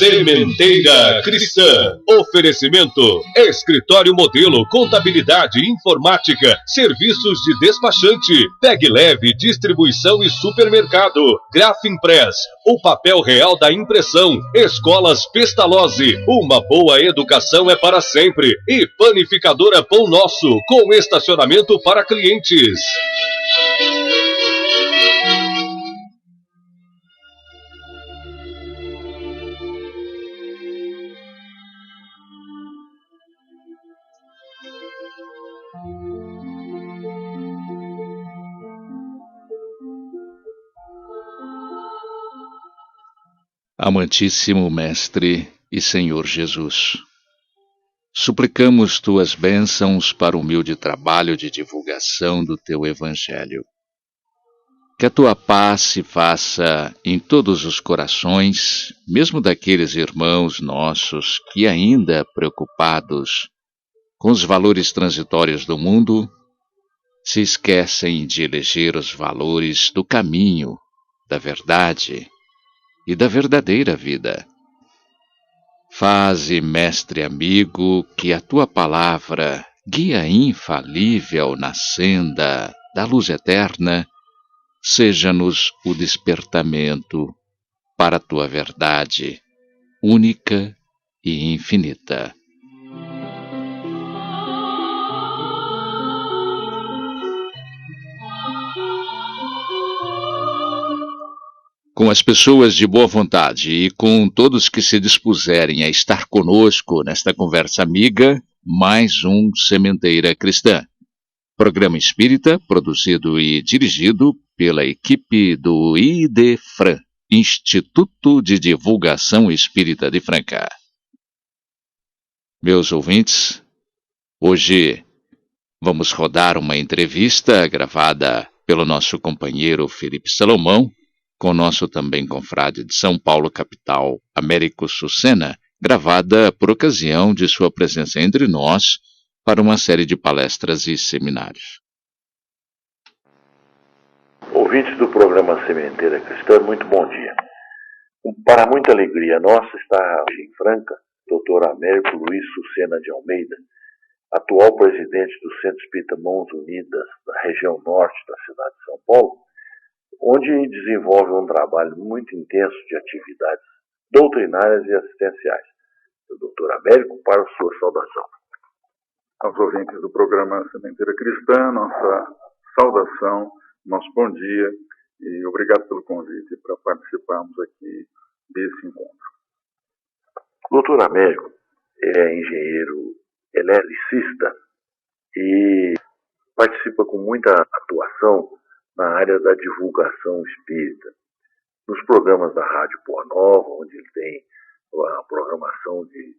Sementeira Cristã. Oferecimento: Escritório Modelo, Contabilidade, Informática, Serviços de Despachante, Pegue Leve, Distribuição e Supermercado, Grafimpress, o papel real da impressão, Escolas Pestalozzi, uma boa educação é para sempre, e Panificadora Pão Nosso, com estacionamento para clientes. Amantíssimo Mestre e Senhor Jesus, suplicamos Tuas bênçãos para o humilde trabalho de divulgação do Teu Evangelho. Que a Tua paz se faça em todos os corações, mesmo daqueles irmãos nossos que ainda preocupados com os valores transitórios do mundo, se esquecem de eleger os valores do caminho, da verdade e da verdadeira vida. Faze, Mestre amigo, que a Tua palavra, guia infalível na senda da luz eterna, seja-nos o despertamento para a Tua verdade, única e infinita. Com as pessoas de boa vontade e com todos que se dispuserem a estar conosco nesta conversa amiga, mais um Sementeira Cristã. Programa espírita produzido e dirigido pela equipe do IDFRAN, Instituto de Divulgação Espírita de Franca. Meus ouvintes, hoje vamos rodar uma entrevista gravada pelo nosso companheiro Felipe Salomão, com o nosso também confrade de São Paulo, capital, Américo Sucena, gravada por ocasião de sua presença entre nós para uma série de palestras e seminários. Ouvintes do programa Sementeira Cristã, muito bom dia. Para muita alegria nossa, está hoje em Franca, Dr. Américo Luiz Sucena de Almeida, atual presidente do Centro Espírita Mãos Unidas, da região norte da cidade de São Paulo, onde desenvolve um trabalho muito intenso de atividades doutrinárias e assistenciais. O doutor Américo, para a sua saudação. Aos ouvintes do programa Sementeira Cristã, nossa saudação, nosso bom dia e obrigado pelo convite para participarmos aqui desse encontro. O doutor Américo é engenheiro eletricista e participa com muita atuação na área da divulgação espírita, nos programas da Rádio Boa Nova, onde ele tem a programação de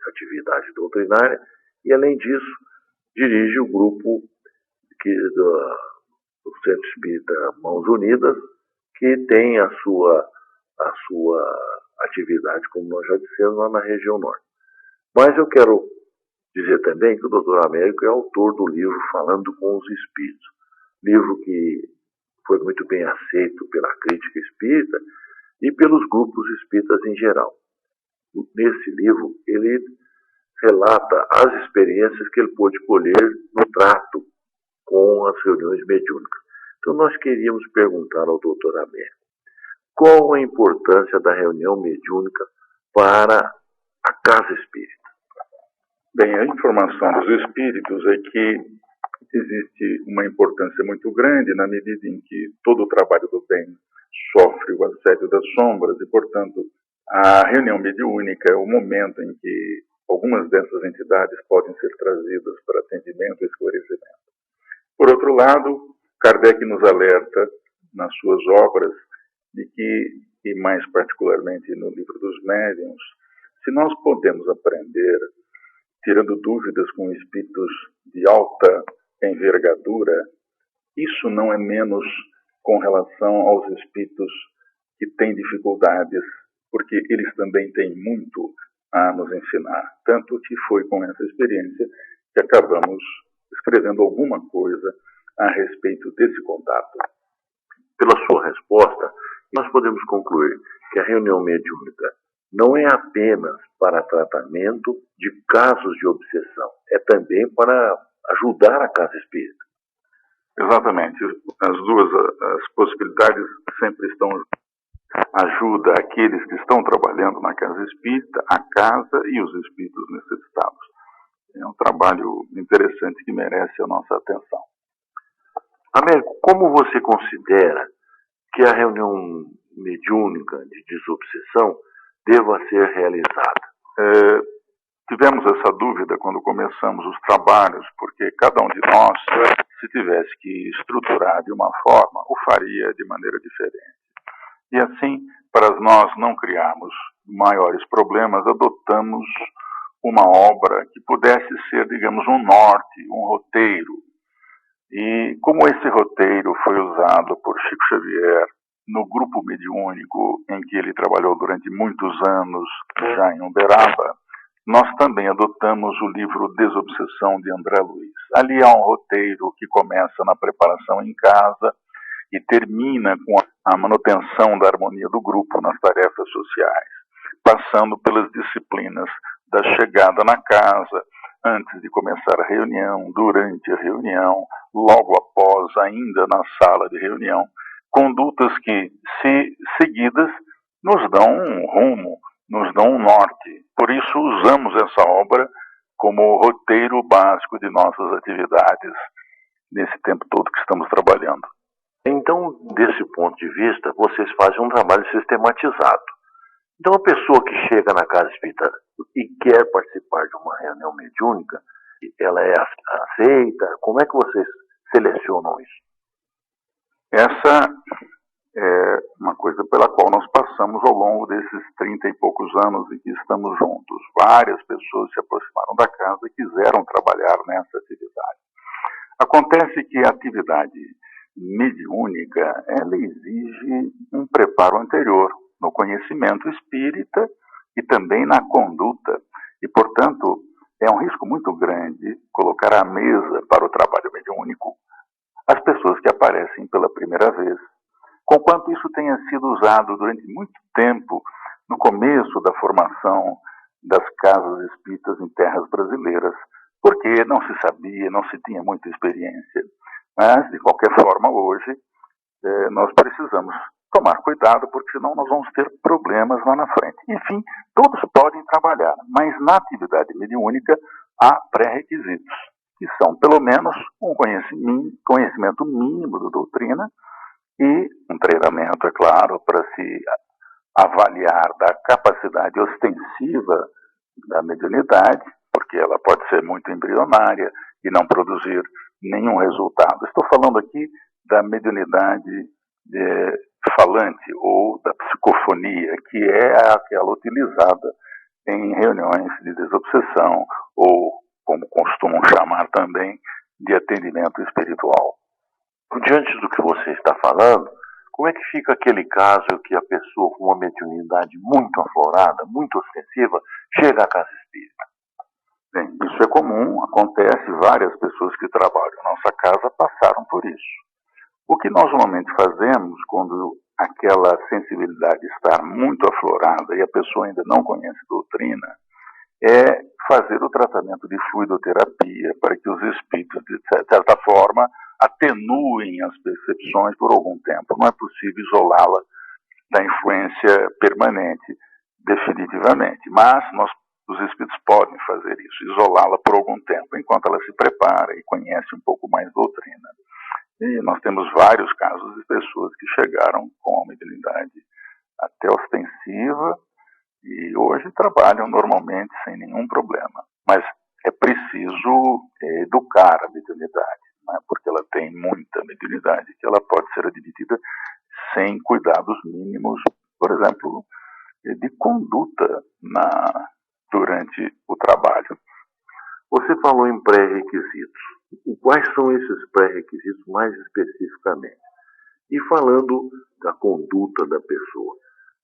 atividade doutrinária, e além disso, dirige o grupo do Centro Espírita Mãos Unidas, que tem a sua atividade, como nós já dissemos, lá na região norte. Mas eu quero dizer também que o doutor Américo é autor do livro Falando com os Espíritos, livro que foi muito bem aceito pela crítica espírita e pelos grupos espíritas em geral. Nesse livro, ele relata as experiências que ele pôde colher no trato com as reuniões mediúnicas. Então, nós queríamos perguntar ao doutor Américo qual a importância da reunião mediúnica para a casa espírita. Bem, a informação dos espíritos é que existe uma importância muito grande na medida em que todo o trabalho do bem sofre o assédio das sombras e, portanto, a reunião mediúnica é o momento em que algumas dessas entidades podem ser trazidas para atendimento e esclarecimento. Por outro lado, Kardec nos alerta nas suas obras de que, e mais particularmente no Livro dos Médiuns, se nós podemos aprender, tirando dúvidas com espíritos de alta envergadura, isso não é menos com relação aos espíritos que têm dificuldades, porque eles também têm muito a nos ensinar. Tanto que foi com essa experiência que acabamos escrevendo alguma coisa a respeito desse contato. Pela sua resposta, nós podemos concluir que a reunião mediúnica não é apenas para tratamento de casos de obsessão, é também para ajudar a casa espírita. Exatamente. As possibilidades sempre estão juntas. Ajuda aqueles que estão trabalhando na casa espírita, a casa e os espíritos necessitados. É um trabalho interessante que merece a nossa atenção. Américo, como você considera que a reunião mediúnica de desobsessão deva ser realizada? Tivemos essa dúvida quando começamos os trabalhos, porque cada um de nós, se tivesse que estruturar de uma forma, o faria de maneira diferente. E assim, para nós não criarmos maiores problemas, adotamos uma obra que pudesse ser, digamos, um norte, um roteiro. E como esse roteiro foi usado por Chico Xavier no grupo mediúnico em que ele trabalhou durante muitos anos, já em Uberaba, nós também adotamos o livro Desobsessão de André Luiz. Ali há um roteiro que começa na preparação em casa e termina com a manutenção da harmonia do grupo nas tarefas sociais, passando pelas disciplinas da chegada na casa, antes de começar a reunião, durante a reunião, logo após, ainda na sala de reunião, condutas que, se seguidas, nos dão um rumo, nos dão um norte. Por isso usamos essa obra como roteiro básico de nossas atividades nesse tempo todo que estamos trabalhando. Então, desse ponto de vista, vocês fazem um trabalho sistematizado. Então, a pessoa que chega na casa espírita e quer participar de uma reunião mediúnica, ela é aceita? Como é que vocês selecionam isso? Essa é uma coisa pela qual nós passamos ao longo desses 30 e poucos anos em que estamos juntos. Várias pessoas se aproximaram da casa e quiseram trabalhar nessa atividade. Acontece que a atividade mediúnica, ela exige um preparo anterior no conhecimento espírita e também na conduta. E, portanto, é um risco muito grande colocar à mesa para o trabalho mediúnico as pessoas que aparecem pela primeira vez. Conquanto isso tenha sido usado durante muito tempo no começo da formação das casas espíritas em terras brasileiras, porque não se sabia, não se tinha muita experiência. Mas, de qualquer forma, hoje, nós precisamos tomar cuidado, porque senão nós vamos ter problemas lá na frente. Enfim, todos podem trabalhar, mas na atividade mediúnica há pré-requisitos, que são, pelo menos, um conhecimento mínimo da doutrina e um treinamento, é claro, para se avaliar da capacidade ostensiva da mediunidade, porque ela pode ser muito embrionária e não produzir nenhum resultado. Estou falando aqui da mediunidade falante ou da psicofonia, que é aquela utilizada em reuniões de desobsessão ou, como costumam chamar também, de atendimento espiritual. Diante do que você está falando, como é que fica aquele caso que a pessoa com uma mediunidade muito aflorada, muito ostensiva, chega à casa espírita? Bem, isso é comum, acontece, várias pessoas que trabalham na nossa casa passaram por isso. O que nós normalmente fazemos quando aquela sensibilidade está muito aflorada e a pessoa ainda não conhece doutrina, é fazer o tratamento de fluidoterapia para que os espíritos, de certa forma, atenuem as percepções por algum tempo. Não é possível isolá-la da influência permanente, definitivamente, mas os espíritos podem fazer isso, isolá-la por algum tempo, enquanto ela se prepara e conhece um pouco mais doutrina. E nós temos vários casos de pessoas que chegaram com a mediunidade até ostensiva e hoje trabalham normalmente sem nenhum problema. Mas é preciso educar a mediunidade, né? Porque ela tem muita mediunidade que ela pode ser admitida sem cuidados mínimos, por exemplo, de conduta durante o trabalho. Você falou em pré-requisitos. Quais são esses pré-requisitos mais especificamente? E falando da conduta da pessoa,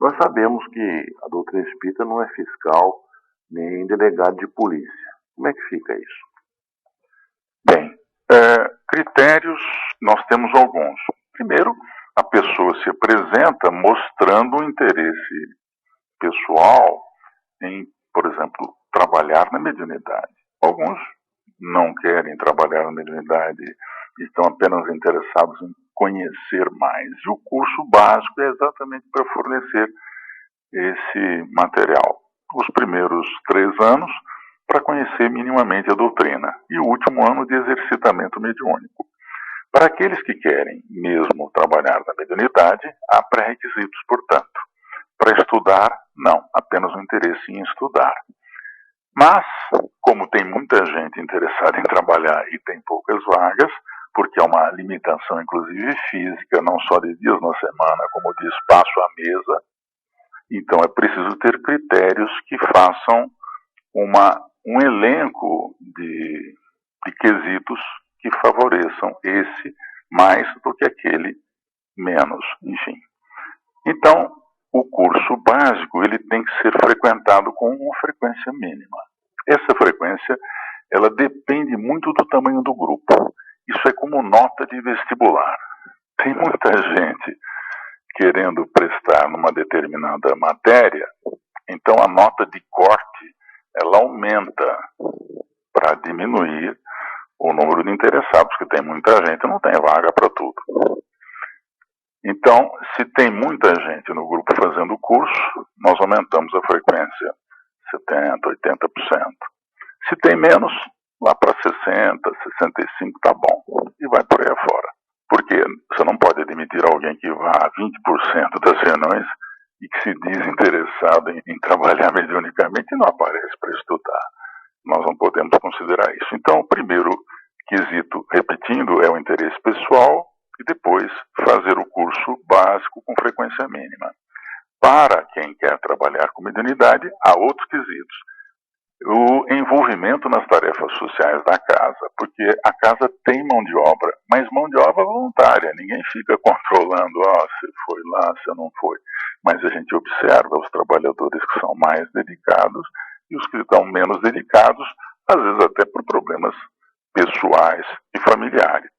nós sabemos que a doutrina espírita não é fiscal nem delegado de polícia. Como é que fica isso? Bem, critérios nós temos alguns. Primeiro, a pessoa se apresenta mostrando um interesse pessoal em, por exemplo, trabalhar na mediunidade. Alguns não querem trabalhar na mediunidade, estão apenas interessados em conhecer mais. E o curso básico é exatamente para fornecer esse material. Os primeiros 3 anos para conhecer minimamente a doutrina e o último ano de exercitamento mediúnico. Para aqueles que querem mesmo trabalhar na mediunidade, há pré-requisitos, portanto. Para estudar, não, apenas o interesse em estudar. Mas, como tem muita gente interessada em trabalhar e tem poucas vagas, porque há uma limitação, inclusive física, não só de dias na semana, como de espaço à mesa, então é preciso ter critérios que façam um elenco de quesitos que favoreçam esse mais do que aquele menos, enfim. Então, o curso básico ele tem que ser frequentado com uma frequência mínima. Essa frequência ela depende muito do tamanho do grupo. Isso é como nota de vestibular. Tem muita gente querendo prestar numa determinada matéria, então a nota de corte ela aumenta para diminuir o número de interessados, que tem muita gente, não tem vaga para tudo. Então, se tem muita gente no grupo fazendo o curso, nós aumentamos a frequência 70%, 80%. Se tem menos, lá para 60%, 65% tá bom. E vai por aí afora. Porque você não pode admitir alguém que vá a 20% das reuniões e que se diz interessado em trabalhar mediunicamente e não aparece para estudar. Nós não podemos considerar isso. Então, o primeiro quesito, repetindo, é o interesse pessoal e depois fazer o curso básico com frequência mínima. Para quem quer trabalhar com mediunidade, há outros quesitos. O envolvimento nas tarefas sociais da casa, porque a casa tem mão de obra, mas mão de obra voluntária, ninguém fica controlando, se foi lá, se não foi. Mas a gente observa os trabalhadores que são mais dedicados e os que estão menos dedicados, às vezes até por problemas pessoais e familiares.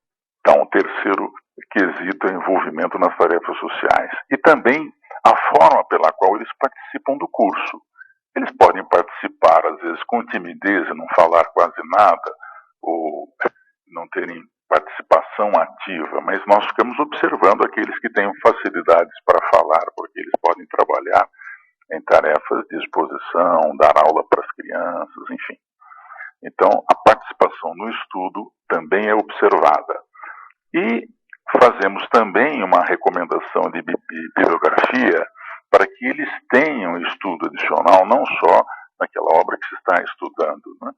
Então, o terceiro quesito é o envolvimento nas tarefas sociais. E também a forma pela qual eles participam do curso. Eles podem participar, às vezes, com timidez e não falar quase nada, ou não terem participação ativa, mas nós ficamos observando aqueles que têm facilidades para falar, porque eles podem trabalhar em tarefas de exposição, dar aula para as crianças, enfim. Então, a participação no estudo também é observada. E fazemos também uma recomendação de bibliografia para que eles tenham estudo adicional, não só naquela obra que se está estudando, né?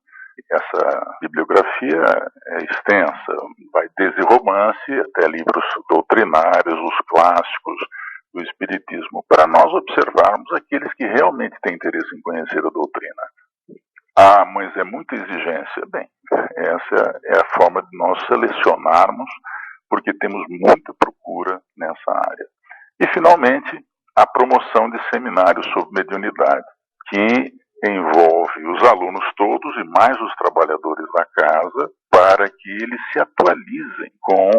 Essa bibliografia é extensa, vai desde romance até livros doutrinários, os clássicos do Espiritismo, para nós observarmos aqueles que realmente têm interesse em conhecer a doutrina. Mas é muita exigência. Bem, essa é a forma de nós selecionarmos, porque temos muita procura nessa área. E, finalmente, a promoção de seminários sobre mediunidade, que envolve os alunos todos e mais os trabalhadores da casa, para que eles se atualizem com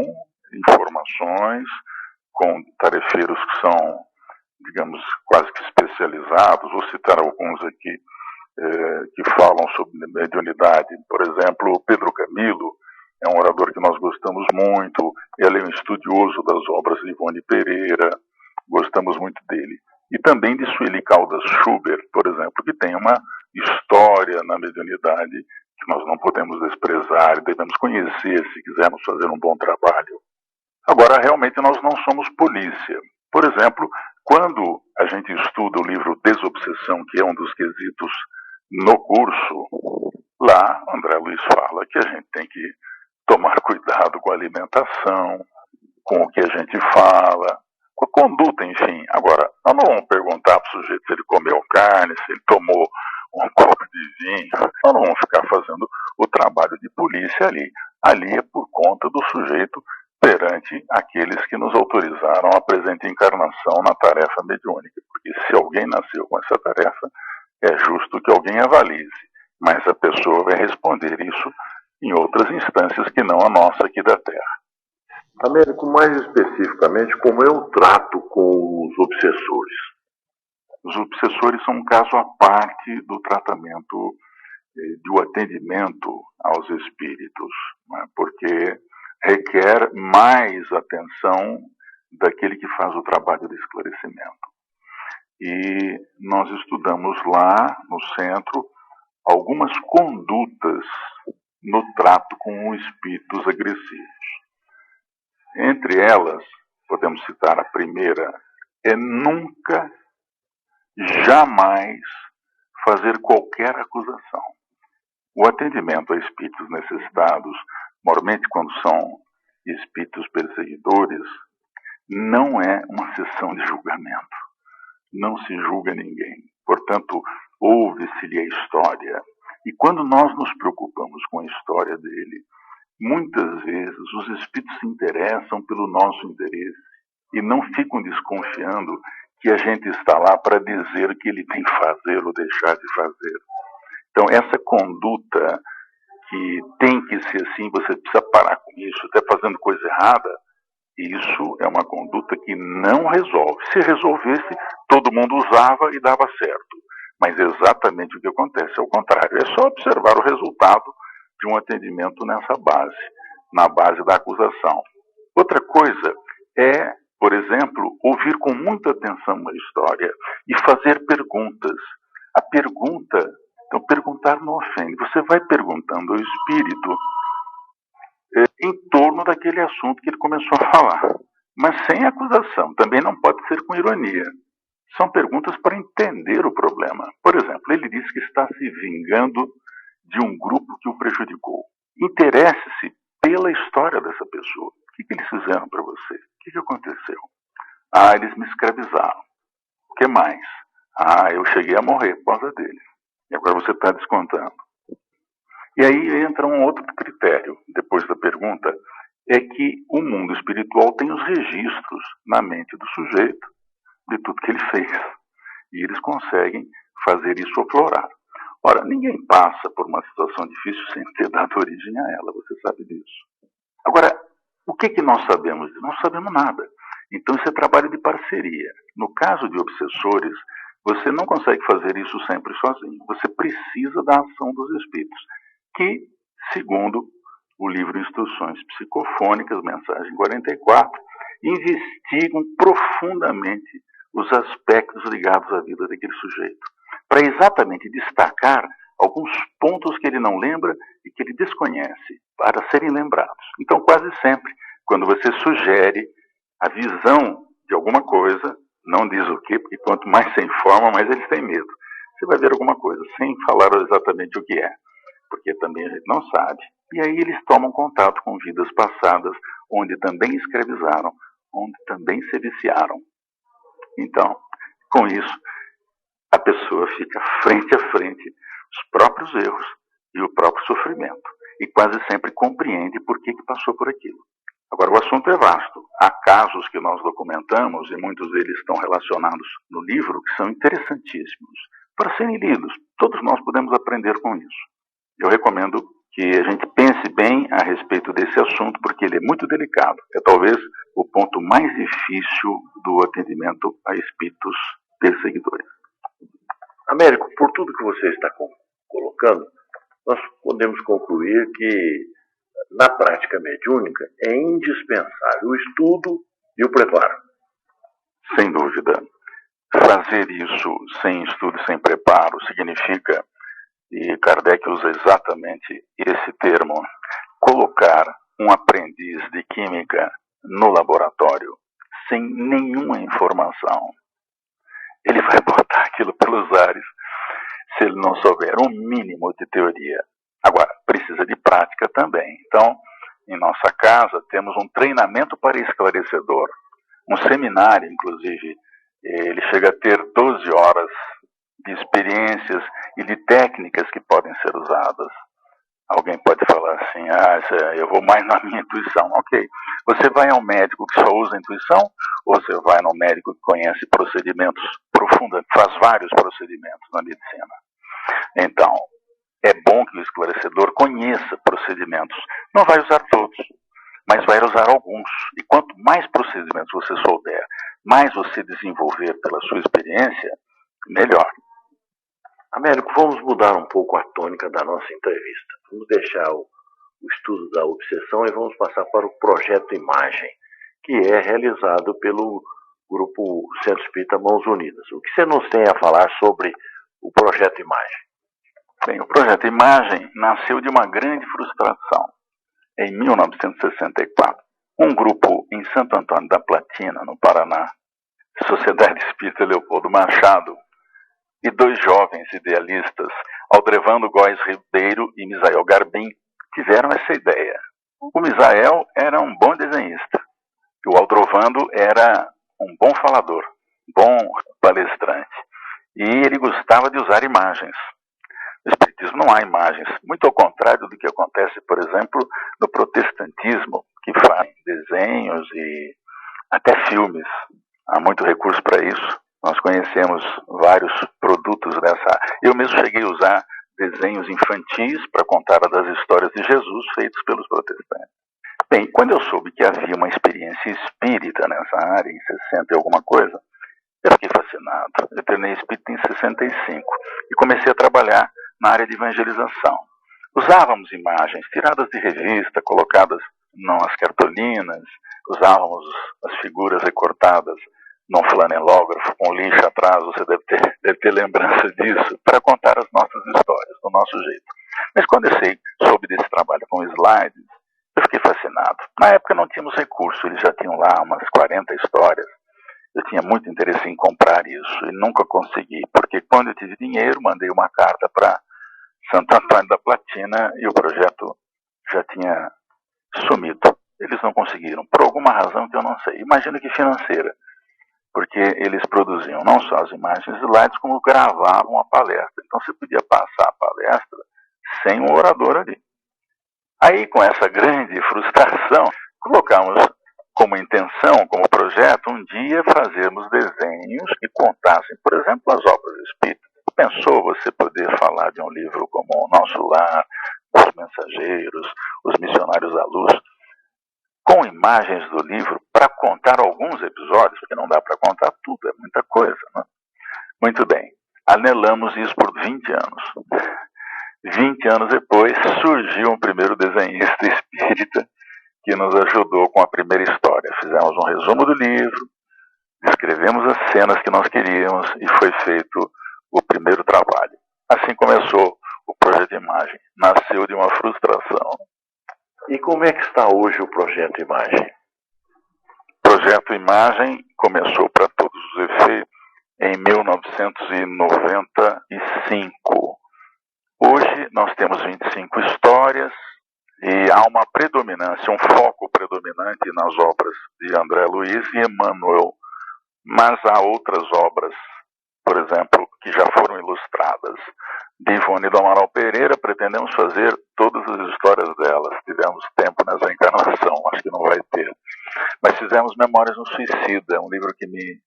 informações, com tarefeiros que são, digamos, quase que especializados. Vou citar alguns aqui que falam sobre mediunidade. Por exemplo, o Pedro Camilo é um orador que nós gostamos muito, ele é um estudioso das obras de Ivone Pereira, gostamos muito dele. E também de Sueli Caldas Schubert, por exemplo, que tem uma história na mediunidade que nós não podemos desprezar e devemos conhecer se quisermos fazer um bom trabalho. Agora, realmente, nós não somos polícia. Por exemplo, quando a gente estuda o livro Desobsessão, que é um dos quesitos no curso, lá André Luiz fala que a gente tem que tomar cuidado com a alimentação, com o que a gente fala, com a conduta, enfim. Agora, nós não vamos perguntar para o sujeito se ele comeu carne, se ele tomou um copo de vinho. Nós não vamos ficar fazendo o trabalho de polícia ali. Ali é por conta do sujeito perante aqueles que nos autorizaram a presente encarnação na tarefa mediúnica. Porque se alguém nasceu com essa tarefa, é justo que alguém avalize. Mas a pessoa vai responder isso em outras instâncias que não a nossa aqui da Terra. Américo, mais especificamente, como eu trato com os obsessores? Os obsessores são um caso à parte do tratamento, do atendimento aos espíritos, né? Porque requer mais atenção daquele que faz o trabalho de esclarecimento. E nós estudamos lá no centro algumas condutas no trato com espíritos agressivos. Entre elas, podemos citar a primeira, é nunca, jamais fazer qualquer acusação. O atendimento a espíritos necessitados, normalmente quando são espíritos perseguidores, não é uma sessão de julgamento. Não se julga ninguém. Portanto, ouve-se-lhe a história. E quando nós nos preocupamos com a história dele, muitas vezes os espíritos se interessam pelo nosso interesse e não ficam desconfiando que a gente está lá para dizer o que ele tem que fazer ou deixar de fazer. Então, essa conduta que tem que ser assim, você precisa parar com isso, até fazendo coisa errada, isso é uma conduta que não resolve. Se resolvesse, todo mundo usava e dava certo. Mas exatamente o que acontece é o contrário. É só observar o resultado de um atendimento nessa base, na base da acusação. Outra coisa é, por exemplo, ouvir com muita atenção uma história e fazer perguntas. A pergunta, então perguntar não ofende. Você vai perguntando ao espírito em torno daquele assunto que ele começou a falar, mas sem acusação. Também não pode ser com ironia. São perguntas para entender o problema. Por exemplo, ele disse que está se vingando de um grupo que o prejudicou. Interesse-se pela história dessa pessoa. O que eles fizeram para você? O que aconteceu? Ah, eles me escravizaram. O que mais? Ah, eu cheguei a morrer por causa deles. E agora você está descontando. E aí entra um outro critério, depois da pergunta, é que o mundo espiritual tem os registros na mente do sujeito de tudo que ele fez. E eles conseguem fazer isso aflorar. Ora, ninguém passa por uma situação difícil sem ter dado origem a ela, você sabe disso. Agora, o que nós sabemos? Não sabemos nada. Então isso é trabalho de parceria. No caso de obsessores, você não consegue fazer isso sempre sozinho. Você precisa da ação dos espíritos, que, segundo o livro Instruções Psicofônicas, mensagem 44, investigam profundamente os aspectos ligados à vida daquele sujeito, para exatamente destacar alguns pontos que ele não lembra e que ele desconhece, para serem lembrados. Então, quase sempre, quando você sugere a visão de alguma coisa, não diz o quê, porque quanto mais se informa, mais eles têm medo. Você vai ver alguma coisa, sem falar exatamente o que é, porque também a gente não sabe. E aí eles tomam contato com vidas passadas, onde também escravizaram, onde também se viciaram. Então, com isso, a pessoa fica frente a frente os próprios erros e o próprio sofrimento. E quase sempre compreende por que passou por aquilo. Agora, o assunto é vasto. Há casos que nós documentamos, e muitos deles estão relacionados no livro, que são interessantíssimos para serem lidos. Todos nós podemos aprender com isso. Eu recomendo que a gente pense bem a respeito desse assunto, porque ele é muito delicado. É talvez o ponto mais difícil do atendimento a espíritos perseguidores. Américo, por tudo que você está colocando, nós podemos concluir que, na prática mediúnica, é indispensável o estudo e o preparo. Sem dúvida. Fazer isso sem estudo e sem preparo significa, e Kardec usa exatamente esse termo, colocar um aprendiz de química no laboratório sem nenhuma informação. Ele vai botar aquilo pelos ares se ele não souber um mínimo de teoria. Agora, precisa de prática também. Então, em nossa casa, temos um treinamento para esclarecedor, um seminário, inclusive. Ele chega a ter 12 horas de experiências e de técnicas que podem ser usadas. Alguém pode falar assim, eu vou mais na minha intuição. Ok, você vai ao médico que só usa a intuição, ou você vai no médico que conhece procedimentos profundos, faz vários procedimentos na medicina. Então, é bom que o esclarecedor conheça procedimentos. Não vai usar todos, mas vai usar alguns. E quanto mais procedimentos você souber, mais você desenvolver pela sua experiência, melhor. Américo, vamos mudar um pouco a tônica da nossa entrevista. Vamos deixar o estudo da obsessão e vamos passar para o projeto Imagem, que é realizado pelo Grupo Centro Espírita Mãos Unidas. O que você nos tem a falar sobre o projeto Imagem? Bem, o projeto Imagem nasceu de uma grande frustração. Em 1964, um grupo em Santo Antônio da Platina, no Paraná, Sociedade Espírita Leopoldo Machado, e dois jovens idealistas, Aldrevando Góes Ribeiro e Misael Garbim, tiveram essa ideia. O Misael era um bom desenhista, e o Aldrovando era um bom falador, bom palestrante, e ele gostava de usar imagens. No Espiritismo não há imagens, muito ao contrário do que acontece, por exemplo, no protestantismo, que faz desenhos e até filmes. Há muito recurso para isso. Nós conhecemos vários produtos dessa. Eu mesmo cheguei a usar desenhos infantis para contar das histórias de Jesus feitos pelos protestantes. Bem, quando eu soube que havia uma experiência espírita nessa área, em 60 e alguma coisa, eu fiquei fascinado. Eu tornei espírita em 65 e comecei a trabalhar na área de evangelização. Usávamos imagens tiradas de revista, colocadas nas cartolinas, usávamos as figuras recortadas num flanelógrafo com lixo atrás, você deve ter lembrança disso, para contar as nossas histórias, do nosso jeito. Mas quando eu soube desse trabalho com slides, eu fiquei fascinado. Na época não tínhamos recurso, eles já tinham lá umas 40 histórias. Eu tinha muito interesse em comprar isso e nunca consegui, porque quando eu tive dinheiro, mandei uma carta para Santo Antônio da Platina e o projeto já tinha sumido. Eles não conseguiram, por alguma razão que eu não sei. Imagino que financeira, porque eles produziam não só as imagens slides, como gravavam a palestra. Então você podia passar a palestra sem um orador ali. Aí, com essa grande frustração, colocamos como intenção, como projeto, um dia fazermos desenhos que contassem, por exemplo, as obras espíritas. Pensou você poder falar de um livro como O Nosso Lar, Os Mensageiros, Os Missionários da Luz, com imagens do livro para contar alguns episódios, porque não dá para contar tudo, é muita coisa, né? Muito bem, anelamos isso por 20 anos. 20 anos depois, surgiu um primeiro desenhista espírita que nos ajudou com a primeira história. Fizemos um resumo do livro, descrevemos as cenas que nós queríamos e foi feito o primeiro trabalho. Assim começou o projeto Imagem. Nasceu de uma frustração. E como é que está hoje o projeto Imagem? O projeto Imagem começou para todos os efeitos em 1995. Hoje nós temos 25 histórias e há uma predominância, um foco predominante nas obras de André Luiz e Emmanuel. Mas há outras obras, por exemplo, que já foram ilustradas. De Ivone do Amaral Pereira, pretendemos fazer todas as histórias delas. Tivemos tempo nessa encarnação, acho que não vai ter. Mas fizemos Memórias no Suicida, é um livro que me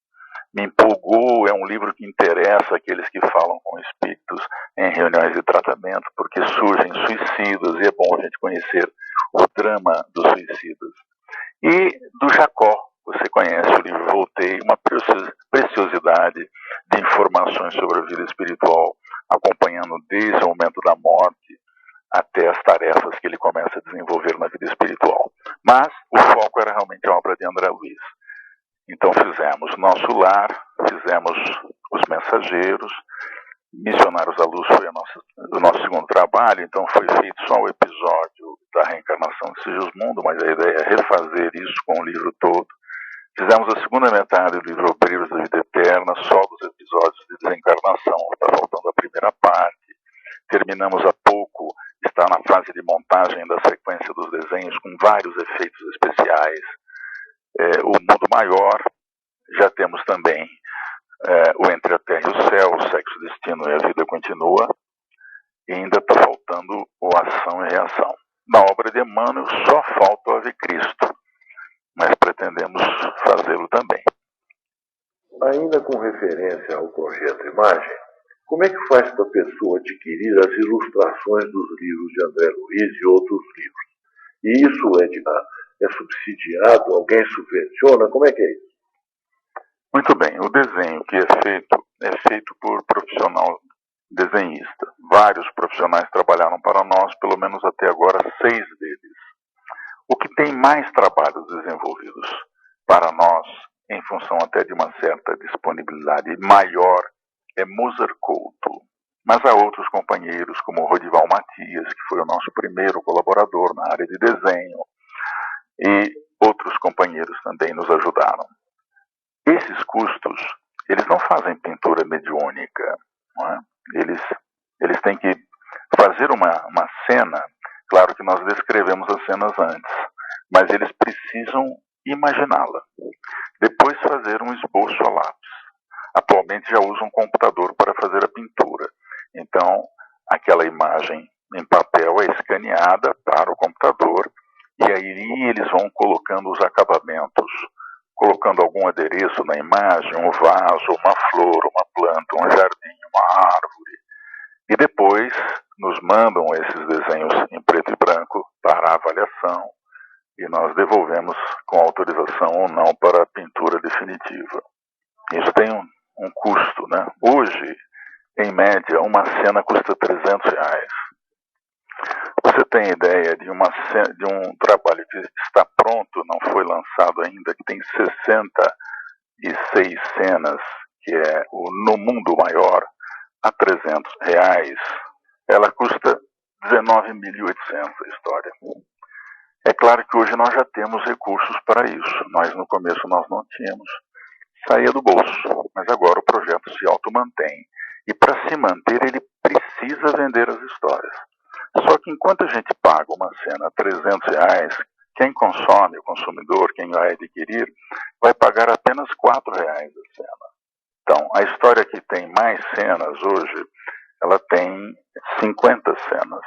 empolgou, é um livro que interessa aqueles que falam com espíritos em reuniões de tratamento, porque surgem suicidas e é bom a gente conhecer o drama dos suicidas. E do Jacó, você conhece o livro Voltei, uma preciosidade de informações sobre a vida espiritual, acompanhando desde o momento da morte até as tarefas que ele começa a desenvolver na vida espiritual. Mas o foco era realmente a obra de André Luiz. Então fizemos Nosso Lar, fizemos Os Mensageiros, Missionários da Luz foi o nosso segundo trabalho, então foi feito só o episódio da reencarnação de Sigismundo, mas a ideia é refazer isso com o livro todo. Fizemos a segunda metade do livro Obreiros da Vida Eterna, só dos episódios de desencarnação, está faltando a primeira parte. Terminamos há pouco, está na fase de montagem da sequência dos desenhos com vários efeitos especiais. O Mundo Maior, já temos também o Entre a Terra e o Céu, o Sexo, o Destino e a Vida Continua, e ainda está faltando o Ação e Reação. Na obra de Emmanuel só falta o Ave Cristo, mas pretendemos fazê-lo também. Ainda com referência ao projeto Imagem, como é que faz para a pessoa adquirir as ilustrações dos livros de André Luiz e outros livros? E isso é subsidiado? Alguém subvenciona? Como é que é isso? Muito bem, o desenho que é feito por profissional desenhista. Vários profissionais trabalharam para nós, pelo menos até agora 6 deles. O que tem mais trabalhos desenvolvidos para nós, em função até de uma certa disponibilidade maior, é Moser Couto. Mas há outros companheiros, como o Rodival Matias, que foi o nosso primeiro colaborador na área de desenho, e outros companheiros também nos ajudaram. Esses custos, eles não fazem pintura mediúnica, não é? Eles têm que fazer uma cena. Claro que nós descrevemos as cenas antes, mas eles precisam imaginá-la. Depois fazer um esboço a lápis. Atualmente já usam um computador para fazer a pintura. Então, aquela imagem em papel é escaneada para o computador e aí eles vão colocando os acabamentos, colocando algum adereço na imagem, um vaso, uma flor, uma planta, um jardim, uma árvore. E depois nos mandam esses desenhos em preto e branco para avaliação e nós devolvemos com autorização ou não para a pintura definitiva. Isso tem um custo, né? Hoje, em média, uma cena custa R$300. Você tem ideia de um trabalho que está pronto, não foi lançado ainda, que tem 66 cenas, que é o No Mundo Maior, a R$300. Ela custa 19.800 a história. É claro que hoje nós já temos recursos para isso. Nós no começo nós não tínhamos. Saía do bolso, mas agora o projeto se automantém. E para se manter ele precisa vender as histórias. Só que enquanto a gente paga uma cena R$300, quem consome, o consumidor, quem vai adquirir, vai pagar apenas R$4 a cena. Então, a história que tem mais cenas hoje, ela tem 50 cenas.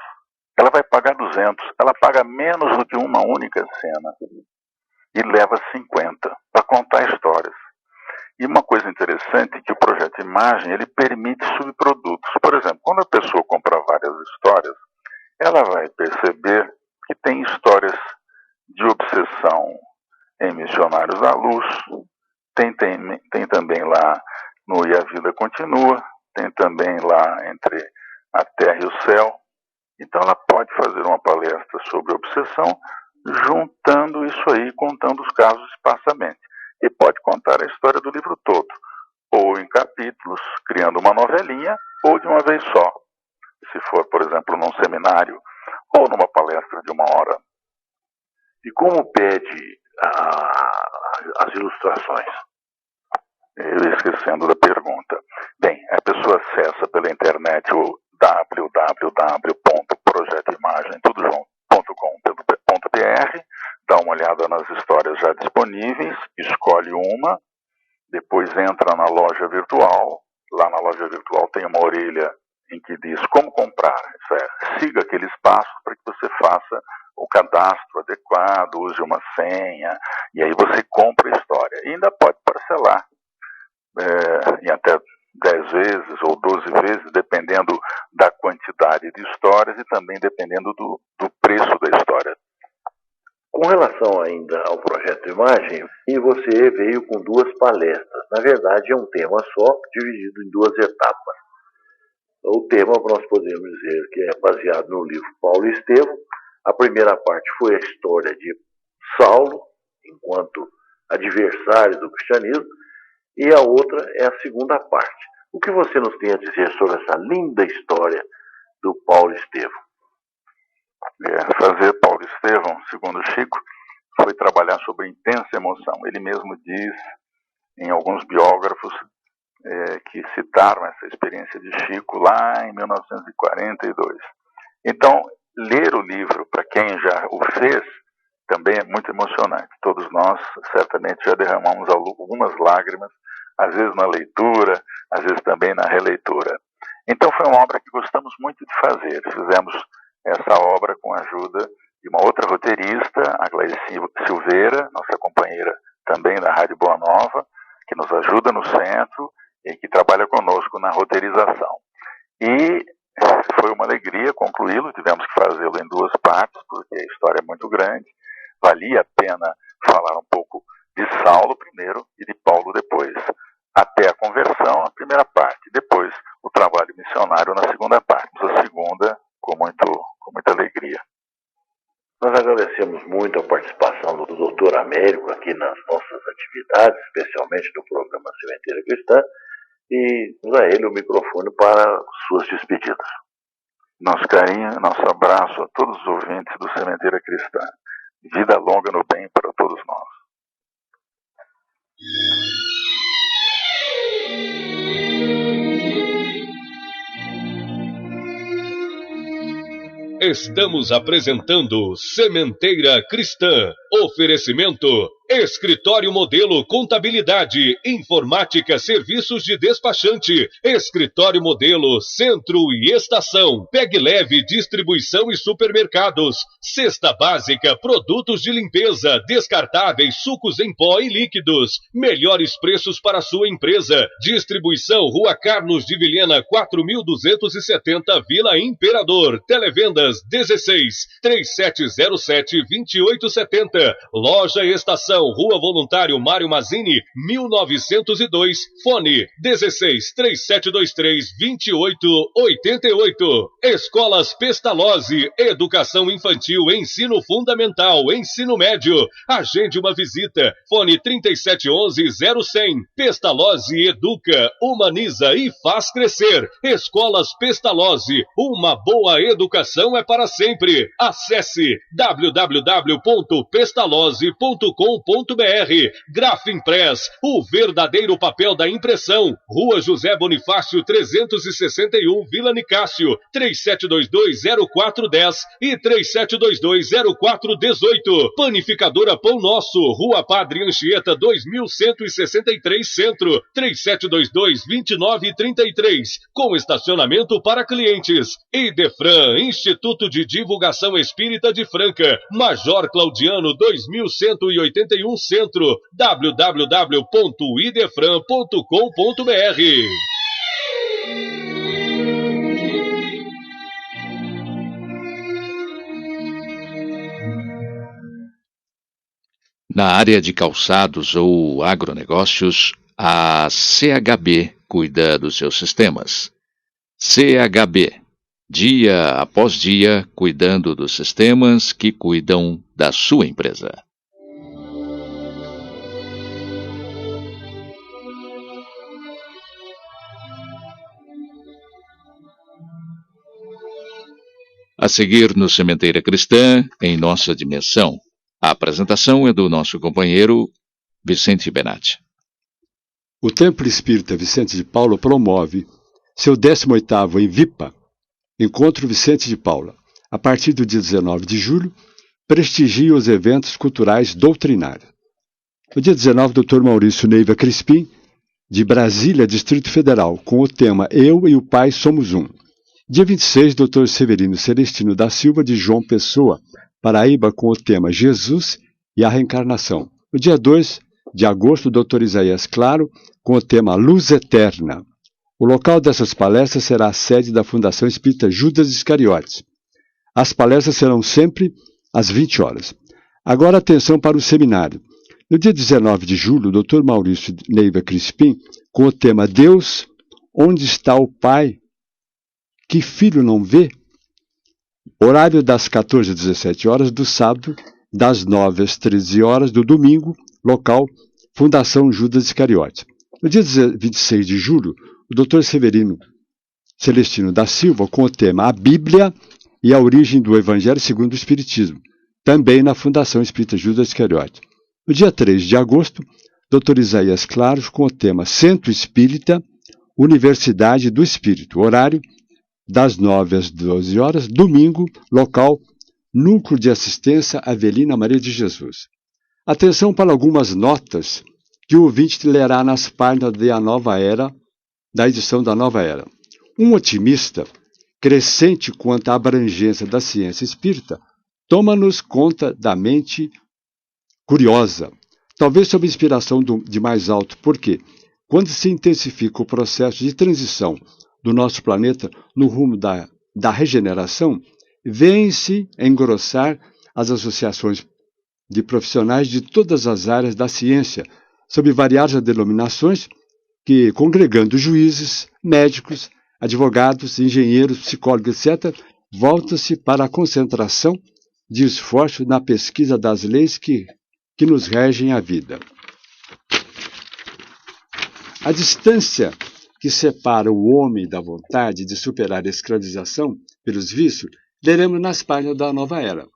Ela vai pagar 200, ela paga menos do que uma única cena e leva 50 para contar histórias. E uma coisa interessante é que o projeto Imagem, ele permite subprodutos. Por exemplo, quando a pessoa compra várias histórias, ela vai perceber que tem histórias de obsessão em Missionários da Luz, tem também lá no E a Vida Continua, tem também lá Entre a Terra e o Céu. Então ela pode fazer uma palestra sobre obsessão, juntando isso aí, contando os casos esparsamente. E pode contar a história do livro todo, ou em capítulos, criando uma novelinha, ou de uma vez só. Se for, por exemplo, num seminário, ou numa palestra de 1 hora. E como pede as ilustrações? Eu esquecendo da pergunta. Bem, a pessoa acessa pela internet o www.projetoimagem.com.br, dá uma olhada nas histórias já disponíveis, escolhe uma, depois entra na loja virtual. Lá na loja virtual tem uma orelha em que diz como comprar. Isso é, siga aqueles passos para que você faça o cadastro adequado, use uma senha, e aí você compra a história. E ainda pode parcelar em até 10 vezes ou 12 vezes, dependendo da quantidade de histórias e também dependendo do preço da história. Com relação ainda ao projeto Imagem, e você veio com 2 palestras. Na verdade, é um tema só, dividido em 2 etapas. O tema, nós podemos dizer que é baseado no livro Paulo Estevão. A primeira parte foi a história de Saulo, enquanto adversário do cristianismo, e a outra é a segunda parte. O que você nos tem a dizer sobre essa linda história do Paulo Estevão? Fazer Paulo Estevão, segundo Chico, foi trabalhar sobre intensa emoção. Ele mesmo diz, em alguns biógrafos, que citaram essa experiência de Chico lá em 1942. Então, ler o livro, para quem já o fez, também é muito emocionante. Todos nós, certamente, já derramamos algumas lágrimas, às vezes na leitura, às vezes também na releitura. Então, foi uma obra que gostamos muito de fazer. Fizemos essa obra com a ajuda de uma outra roteirista, a Gleice Silveira, nossa companheira também da Rádio Boa Nova, que nos ajuda no centro e que trabalha conosco na roteirização. E foi uma alegria concluí-lo, tivemos que fazê-lo em 2 partes, porque a história é muito grande. Valia a pena falar um pouco de Saulo primeiro e de Paulo depois. participarmos. A segunda, com muita alegria. Nós agradecemos muito a participação do Dr. Américo aqui nas nossas atividades, especialmente no programa Sementeira Cristã, e a ele o microfone para suas despedidas. Nosso carinho, nosso abraço a todos os ouvintes do Sementeira Cristã. Vida longa no bem para todos nós. Estamos apresentando Sementeira Cristã. Oferecimento: Escritório Modelo Contabilidade, Informática, Serviços de Despachante. Escritório Modelo Centro e Estação. Pegue Leve Distribuição e Supermercados. Cesta Básica, Produtos de Limpeza, Descartáveis, Sucos em Pó e Líquidos. Melhores preços para sua empresa. Distribuição Rua Carlos de Vilhena 4270, Vila Imperador. Televendas 16 3707 2870. Loja Estação, Rua Voluntário Mário Mazzini, 1902, fone 16 3723 2888. Escolas Pestalozzi, Educação Infantil, Ensino Fundamental, Ensino Médio. Agende uma visita, fone 3711-0100. Pestalozzi educa, humaniza e faz crescer. Escolas Pestalozzi, uma boa educação é para sempre. Acesse www.pestalozzi.com.br. Grafimpress, o verdadeiro papel da impressão. Rua José Bonifácio 361, Vila Nicásio, 3722-0410 e 3722-0418. Panificadora Pão Nosso, Rua Padre Anchieta 2163 Centro, 3722-2933, com estacionamento para clientes. Idefran, Instituto de Divulgação Espírita de Franca, Major Claudiano 2181 Centro, www.idefran.com.br. Na área de calçados ou agronegócios, a CHB cuida dos seus sistemas. CHB, dia após dia, cuidando dos sistemas que cuidam da sua empresa. A seguir no Sementeira Cristã, em nossa dimensão. A apresentação é do nosso companheiro Vicente Benatti. O Templo Espírita Vicente de Paula promove seu 18º Envipa, Encontro Vicente de Paula. A partir do dia 19 de julho, prestigia os eventos culturais doutrinários. No dia 19, Dr. Maurício Neiva Crispim, de Brasília, Distrito Federal, com o tema Eu e o Pai Somos Um. Dia 26, Dr. Severino Celestino da Silva, de João Pessoa, Paraíba, com o tema Jesus e a Reencarnação. No dia 2 de agosto, Dr. Isaías Claro, com o tema Luz Eterna. O local dessas palestras será a sede da Fundação Espírita Judas Iscariotes. As palestras serão sempre às 20 horas. Agora atenção para o seminário. No dia 19 de julho, Dr. Maurício Neiva Crispim, com o tema Deus, onde está o Pai que filho não vê? Horário das 14 às 17 horas do sábado, das 9 às 13 horas do domingo, local Fundação Judas Iscariotes. No dia 26 de julho, o Dr. Severino Celestino da Silva, com o tema A Bíblia e a Origem do Evangelho segundo o Espiritismo, também na Fundação Espírita Judas Iscariotes. No dia 3 de agosto, Dr. Isaías Claros, com o tema Centro Espírita, Universidade do Espírito, horário das 9 às 12 horas, domingo, local, Núcleo de Assistência Avelina Maria de Jesus. Atenção para algumas notas que o ouvinte lerá nas páginas da edição da Nova Era. Um otimista, crescente quanto à abrangência da ciência espírita, toma-nos conta da mente curiosa, talvez sob inspiração de mais alto, porque, quando se intensifica o processo de transição do nosso planeta no rumo da regeneração, vêm-se engrossar as associações de profissionais de todas as áreas da ciência, sob variadas denominações, que, congregando juízes, médicos, advogados, engenheiros, psicólogos, etc., voltam-se para a concentração de esforço na pesquisa das leis que nos regem a vida. A distância que separa o homem da vontade de superar a escravização pelos vícios, leremos nas páginas da Nova Era.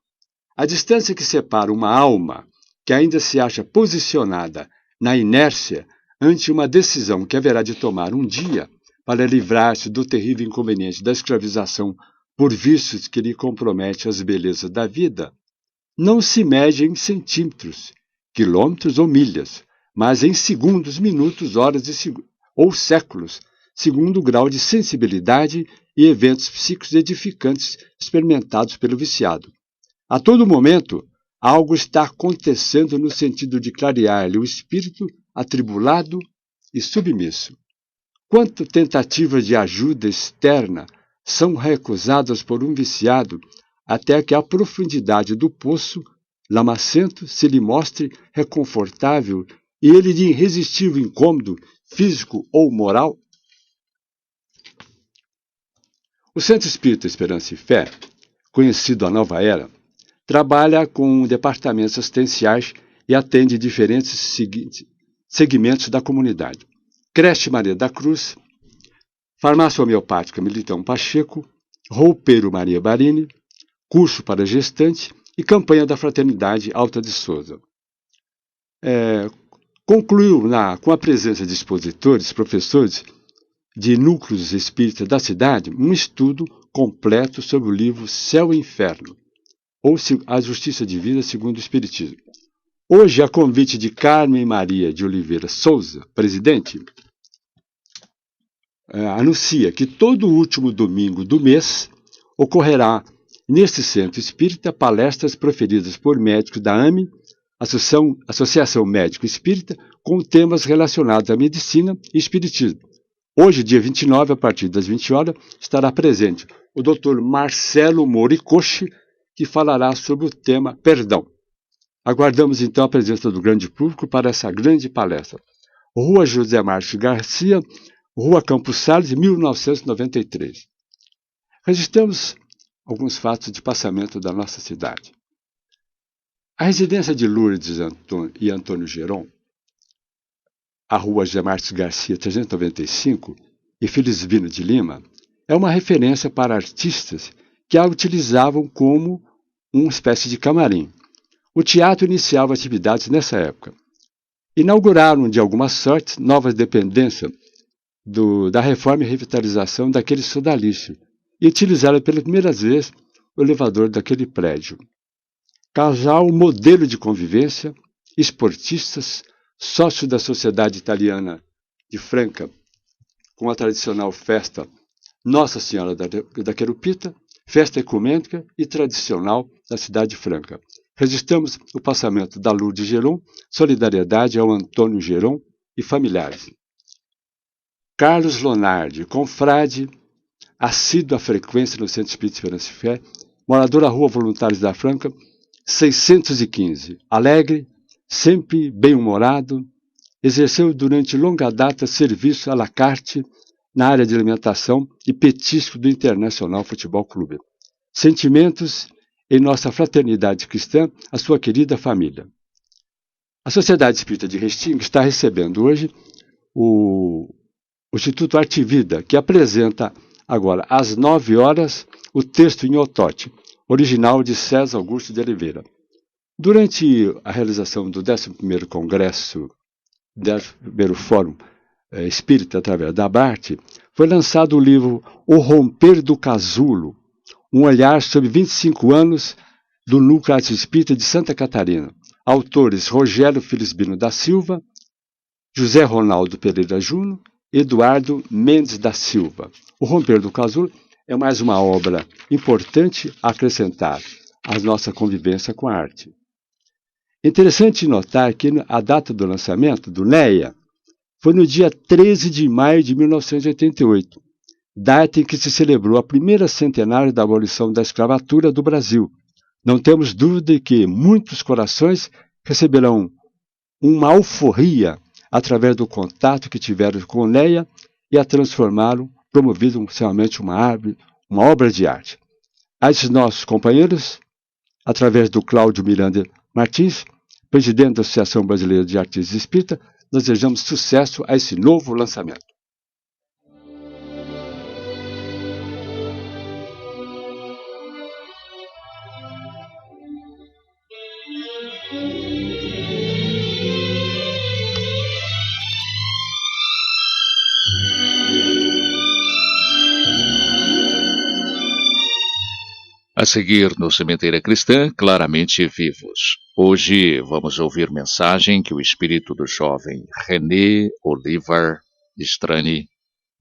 A distância que separa uma alma que ainda se acha posicionada na inércia ante uma decisão que haverá de tomar um dia para livrar-se do terrível inconveniente da escravização por vícios que lhe comprometem as belezas da vida, não se mede em centímetros, quilômetros ou milhas, mas em segundos, minutos, horas ou séculos, segundo o grau de sensibilidade e eventos psíquicos edificantes experimentados pelo viciado. A todo momento, algo está acontecendo no sentido de clarear-lhe o espírito atribulado e submisso. Quantas tentativas de ajuda externa são recusadas por um viciado até que a profundidade do poço lamacento se lhe mostre reconfortável e ele de irresistível incômodo físico ou moral? O Centro Espírita Esperança e Fé, conhecido a Nova Era, trabalha com departamentos assistenciais e atende diferentes segmentos da comunidade. Creche Maria da Cruz, Farmácia Homeopática Militão Pacheco, Roupeiro Maria Barini, Curso para Gestante e Campanha da Fraternidade Alta de Souza. Concluiu com a presença de expositores, professores de núcleos espíritas da cidade, um estudo completo sobre o livro Céu e Inferno, ou A Justiça Divina segundo o Espiritismo. Hoje, a convite de Carmen Maria de Oliveira Souza, presidente, anuncia que todo último domingo do mês ocorrerá neste centro espírita palestras proferidas por médicos da AME, Associação Médico Espírita, com temas relacionados à medicina e espiritismo. Hoje, dia 29, a partir das 20 horas, estará presente o Dr. Marcelo Moricochi, que falará sobre o tema perdão. Aguardamos então a presença do grande público para essa grande palestra. Rua José Márcio Garcia, Rua Campos Salles, 1993. Registramos alguns fatos de passamento da nossa cidade. A residência de Lourdes e Antônio Geron, a Rua José Márcio Garcia, 395, e Felizvino de Lima, é uma referência para artistas que a utilizavam como uma espécie de camarim. O teatro iniciava atividades nessa época. Inauguraram, de alguma sorte, novas dependências da reforma e revitalização daquele sodalício e utilizaram pela primeira vez o elevador daquele prédio. Casal modelo de convivência, esportistas, sócios da Sociedade Italiana de Franca, com a tradicional festa Nossa Senhora da Querupita, festa ecumênica e tradicional da cidade de Franca. Registramos o passamento da Lourdes Geron, solidariedade ao Antônio Geron e familiares. Carlos Lonardi, confrade, assíduo à frequência no Centro Espírita Esperança e Fé, morador da Rua Voluntários da Franca, 615, alegre, sempre bem-humorado, exerceu durante longa data serviço à la carte na área de alimentação e petisco do Internacional Futebol Clube. Sentimentos em nossa fraternidade cristã, a sua querida família. A Sociedade Espírita de Restinga está recebendo hoje o Instituto Arte e Vida, que apresenta agora, às 9 horas, o texto em Otote, original de César Augusto de Oliveira. Durante a realização do 11º Congresso, 11º Fórum Espírita através da Abarte, foi lançado o livro O Romper do Casulo, um olhar sobre 25 anos do Núcleo Arte Espírita de Santa Catarina. Autores Rogério Felizbino da Silva, José Ronaldo Pereira Júnior, Eduardo Mendes da Silva. O Romper do Casulo é mais uma obra importante a acrescentar à nossa convivência com a arte. Interessante notar que a data do lançamento do NEA foi no dia 13 de maio de 1988, data em que se celebrou a primeira centenário da abolição da escravatura do Brasil. Não temos dúvida de que muitos corações receberão uma alforria através do contato que tiveram com o NEA e a transformaram promovido realmente uma obra de arte. A esses nossos companheiros, através do Cláudio Miranda Martins, presidente da Associação Brasileira de Artistas Espírita, nós desejamos sucesso a esse novo lançamento. A seguir, no Sementeira Cristã, Claramente Vivos. Hoje vamos ouvir mensagem que o espírito do jovem René Oliver Strani,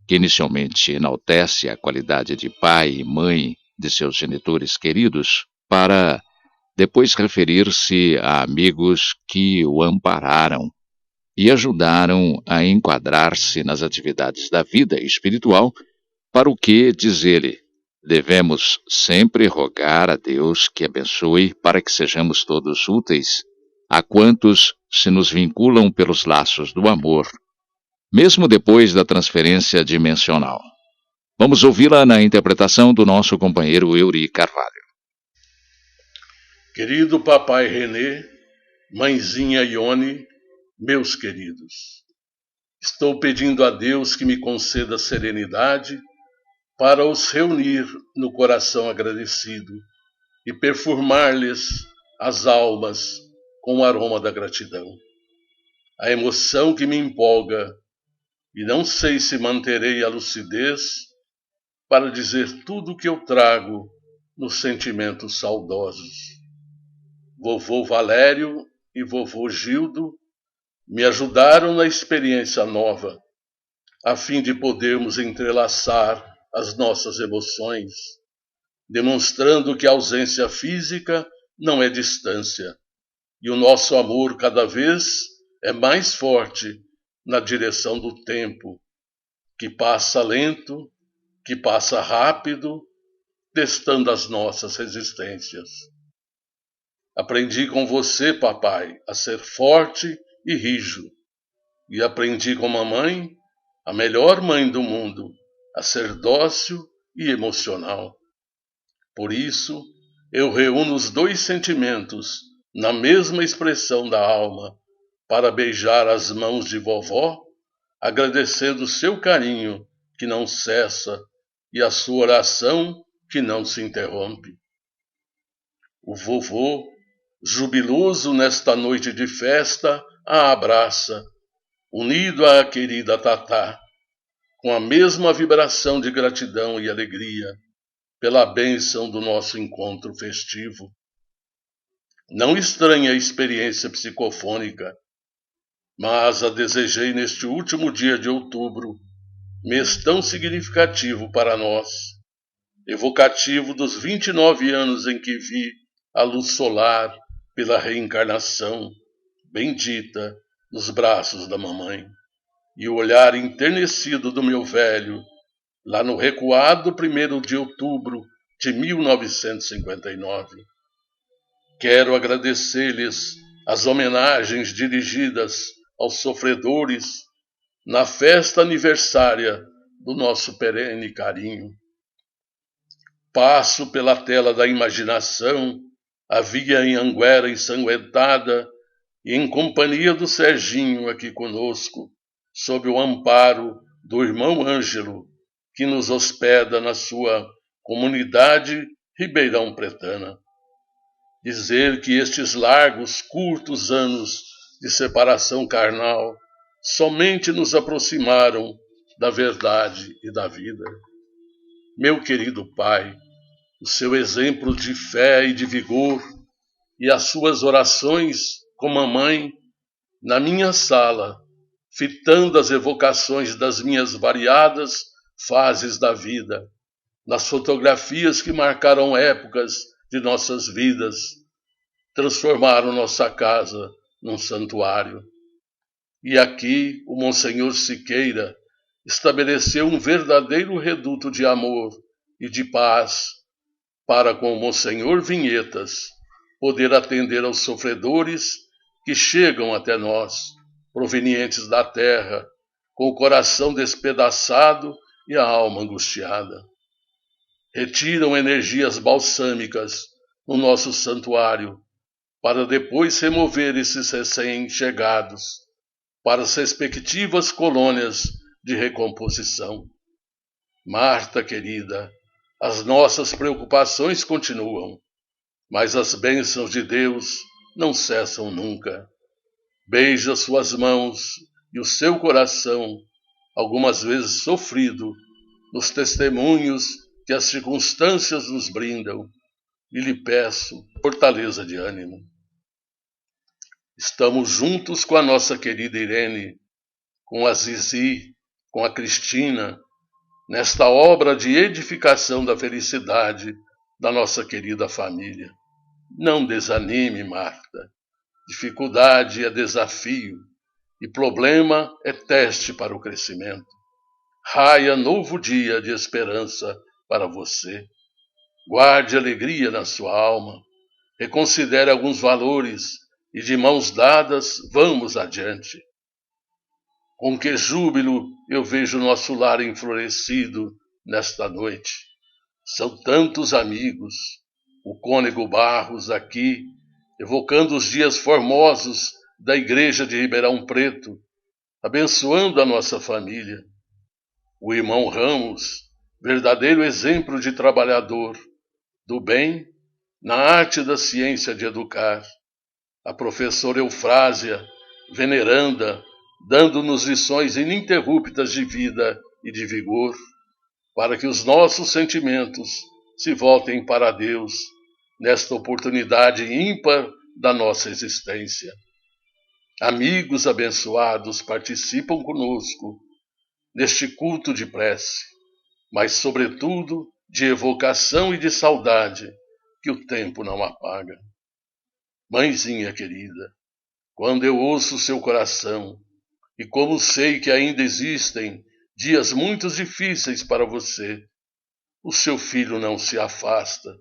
que inicialmente enaltece a qualidade de pai e mãe de seus genitores queridos, para depois referir-se a amigos que o ampararam e ajudaram a enquadrar-se nas atividades da vida espiritual, para o que, diz ele, devemos sempre rogar a Deus que abençoe para que sejamos todos úteis a quantos se nos vinculam pelos laços do amor, mesmo depois da transferência dimensional. Vamos ouvi-la na interpretação do nosso companheiro Eury Carvalho. Querido papai René, mãezinha Ione, meus queridos, estou pedindo a Deus que me conceda serenidade para os reunir no coração agradecido e perfumar-lhes as almas com o aroma da gratidão. A emoção que me empolga, e não sei se manterei a lucidez para dizer tudo o que eu trago nos sentimentos saudosos. Vovô Valério e vovô Gildo me ajudaram na experiência nova, a fim de podermos entrelaçar as nossas emoções, demonstrando que a ausência física não é distância, e o nosso amor cada vez é mais forte na direção do tempo, que passa lento, que passa rápido, testando as nossas resistências. Aprendi com você, papai, a ser forte e rijo, e aprendi com mamãe, a melhor mãe do mundo, a ser dócil e emocional. Por isso, eu reúno os dois sentimentos na mesma expressão da alma para beijar as mãos de vovó, agradecendo seu carinho que não cessa e a sua oração que não se interrompe. O vovô, jubiloso nesta noite de festa, a abraça, unido à querida Tatá, com a mesma vibração de gratidão e alegria pela bênção do nosso encontro festivo. Não estranhe a experiência psicofônica, mas a desejei neste último dia de outubro, mês tão significativo para nós, evocativo dos 29 anos em que vi a luz solar pela reencarnação, bendita, nos braços da mamãe. E o olhar enternecido do meu velho, lá no recuado 1º de outubro de 1959. Quero agradecer-lhes as homenagens dirigidas aos sofredores na festa aniversária do nosso perene carinho. Passo pela tela da imaginação a via Anhanguera ensanguentada e em companhia do Serginho aqui conosco, sob o amparo do irmão Ângelo, que nos hospeda na sua comunidade Ribeirão Pretana. Dizer que estes largos, curtos anos de separação carnal somente nos aproximaram da verdade e da vida. Meu querido pai, o seu exemplo de fé e de vigor e as suas orações com mamãe na minha sala, fitando as evocações das minhas variadas fases da vida, nas fotografias que marcaram épocas de nossas vidas, transformaram nossa casa num santuário. E aqui o Monsenhor Siqueira estabeleceu um verdadeiro reduto de amor e de paz para com o Monsenhor Vinhetas poder atender aos sofredores que chegam até nós, provenientes da terra, com o coração despedaçado e a alma angustiada. Retiram energias balsâmicas no nosso santuário, para depois remover esses recém-chegados para as respectivas colônias de recomposição. Marta, querida, as nossas preocupações continuam, mas as bênçãos de Deus não cessam nunca. Beija suas mãos e o seu coração, algumas vezes sofrido, nos testemunhos que as circunstâncias nos brindam, e lhe peço fortaleza de ânimo. Estamos juntos com a nossa querida Irene, com a Zizi, com a Cristina, nesta obra de edificação da felicidade da nossa querida família. Não desanime, Marta. Dificuldade é desafio e problema é teste para o crescimento. Raia novo dia de esperança para você. Guarde alegria na sua alma. Reconsidere alguns valores e de mãos dadas vamos adiante. Com que júbilo eu vejo nosso lar enflorescido nesta noite. São tantos amigos, o cônego Barros aqui, evocando os dias formosos da igreja de Ribeirão Preto, abençoando a nossa família. O irmão Ramos, verdadeiro exemplo de trabalhador, do bem, na arte da ciência de educar. A professora Eufrásia, veneranda, dando-nos lições ininterruptas de vida e de vigor, para que os nossos sentimentos se voltem para Deus nesta oportunidade ímpar da nossa existência. Amigos abençoados participam conosco neste culto de prece, mas, sobretudo, de evocação e de saudade que o tempo não apaga. Mãezinha querida, quando eu ouço seu coração, e como sei que ainda existem dias muito difíceis para você, o seu filho não se afasta.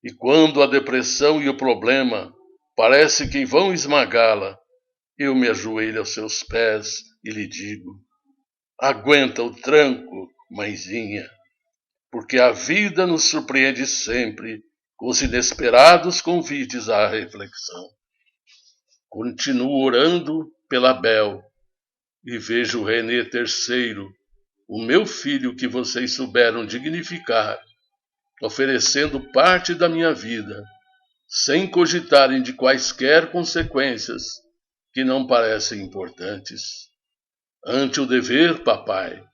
E quando a depressão e o problema parece que vão esmagá-la, eu me ajoelho aos seus pés e lhe digo: aguenta o tranco, mãezinha, porque a vida nos surpreende sempre com os inesperados convites à reflexão. Continuo orando pela Bel e vejo o René III, o meu filho que vocês souberam dignificar, oferecendo parte da minha vida, sem cogitarem de quaisquer consequências que não parecem importantes. Ante o dever, papai,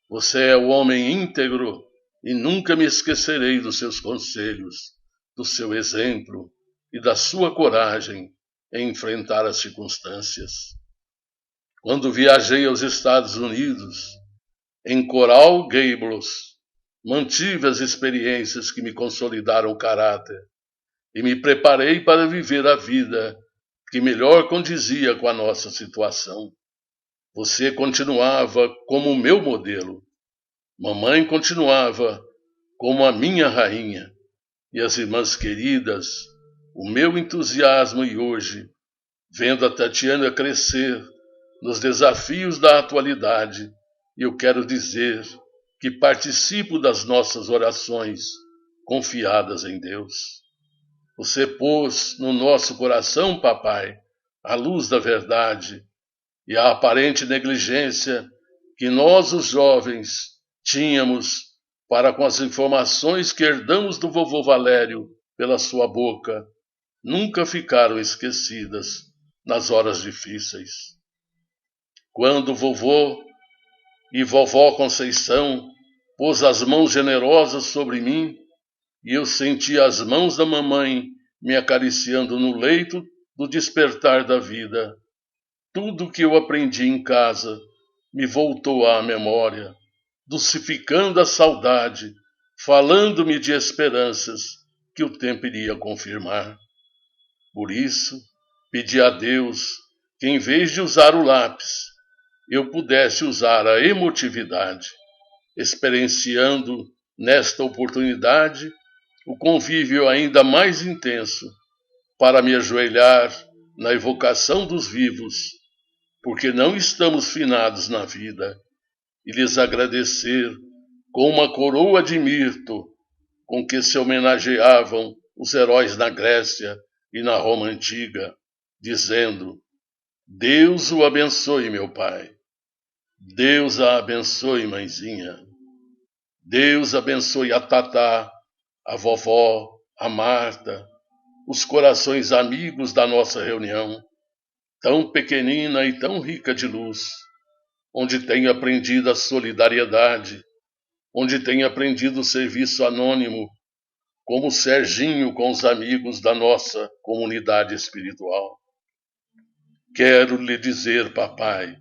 você é o homem íntegro e nunca me esquecerei dos seus conselhos, do seu exemplo e da sua coragem em enfrentar as circunstâncias. Quando viajei aos Estados Unidos, em Coral Gables, mantive as experiências que me consolidaram o caráter e me preparei para viver a vida que melhor condizia com a nossa situação. Você continuava como o meu modelo, mamãe continuava como a minha rainha, e as irmãs queridas, o meu entusiasmo e hoje, vendo a Tatiana crescer nos desafios da atualidade, eu quero dizer que participo das nossas orações confiadas em Deus. Você pôs no nosso coração, papai, a luz da verdade e a aparente negligência que nós, os jovens, tínhamos para com as informações que herdamos do vovô Valério pela sua boca, nunca ficaram esquecidas nas horas difíceis. Quando vovô e vovó Conceição pôs as mãos generosas sobre mim e eu senti as mãos da mamãe me acariciando no leito do despertar da vida, tudo que eu aprendi em casa me voltou à memória, dulcificando a saudade, falando-me de esperanças que o tempo iria confirmar. Por isso, pedi a Deus que, em vez de usar o lápis, eu pudesse usar a emotividade, experienciando nesta oportunidade o convívio ainda mais intenso para me ajoelhar na evocação dos vivos, porque não estamos finados na vida, e lhes agradecer com uma coroa de mirto, com que se homenageavam os heróis na Grécia e na Roma antiga, dizendo: Deus o abençoe, meu pai. Deus a abençoe, mãezinha. Deus abençoe a Tatá, a vovó, a Marta, os corações amigos da nossa reunião, tão pequenina e tão rica de luz, onde tenho aprendido a solidariedade, onde tenho aprendido o serviço anônimo, como Serginho com os amigos da nossa comunidade espiritual. Quero lhe dizer, papai,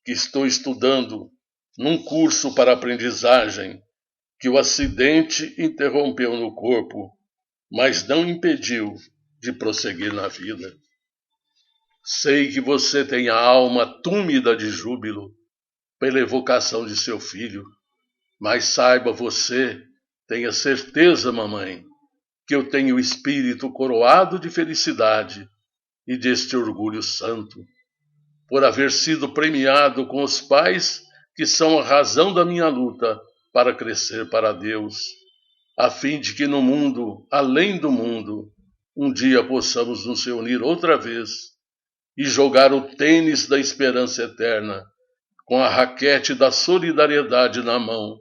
que estou estudando num curso para aprendizagem que o acidente interrompeu no corpo, mas não impediu de prosseguir na vida. Sei que você tem a alma túmida de júbilo pela evocação de seu filho, mas saiba você, tenha certeza, mamãe, que eu tenho o espírito coroado de felicidade e deste orgulho santo, por haver sido premiado com os pais que são a razão da minha luta para crescer para Deus, a fim de que no mundo, além do mundo, um dia possamos nos reunir outra vez e jogar o tênis da esperança eterna com a raquete da solidariedade na mão,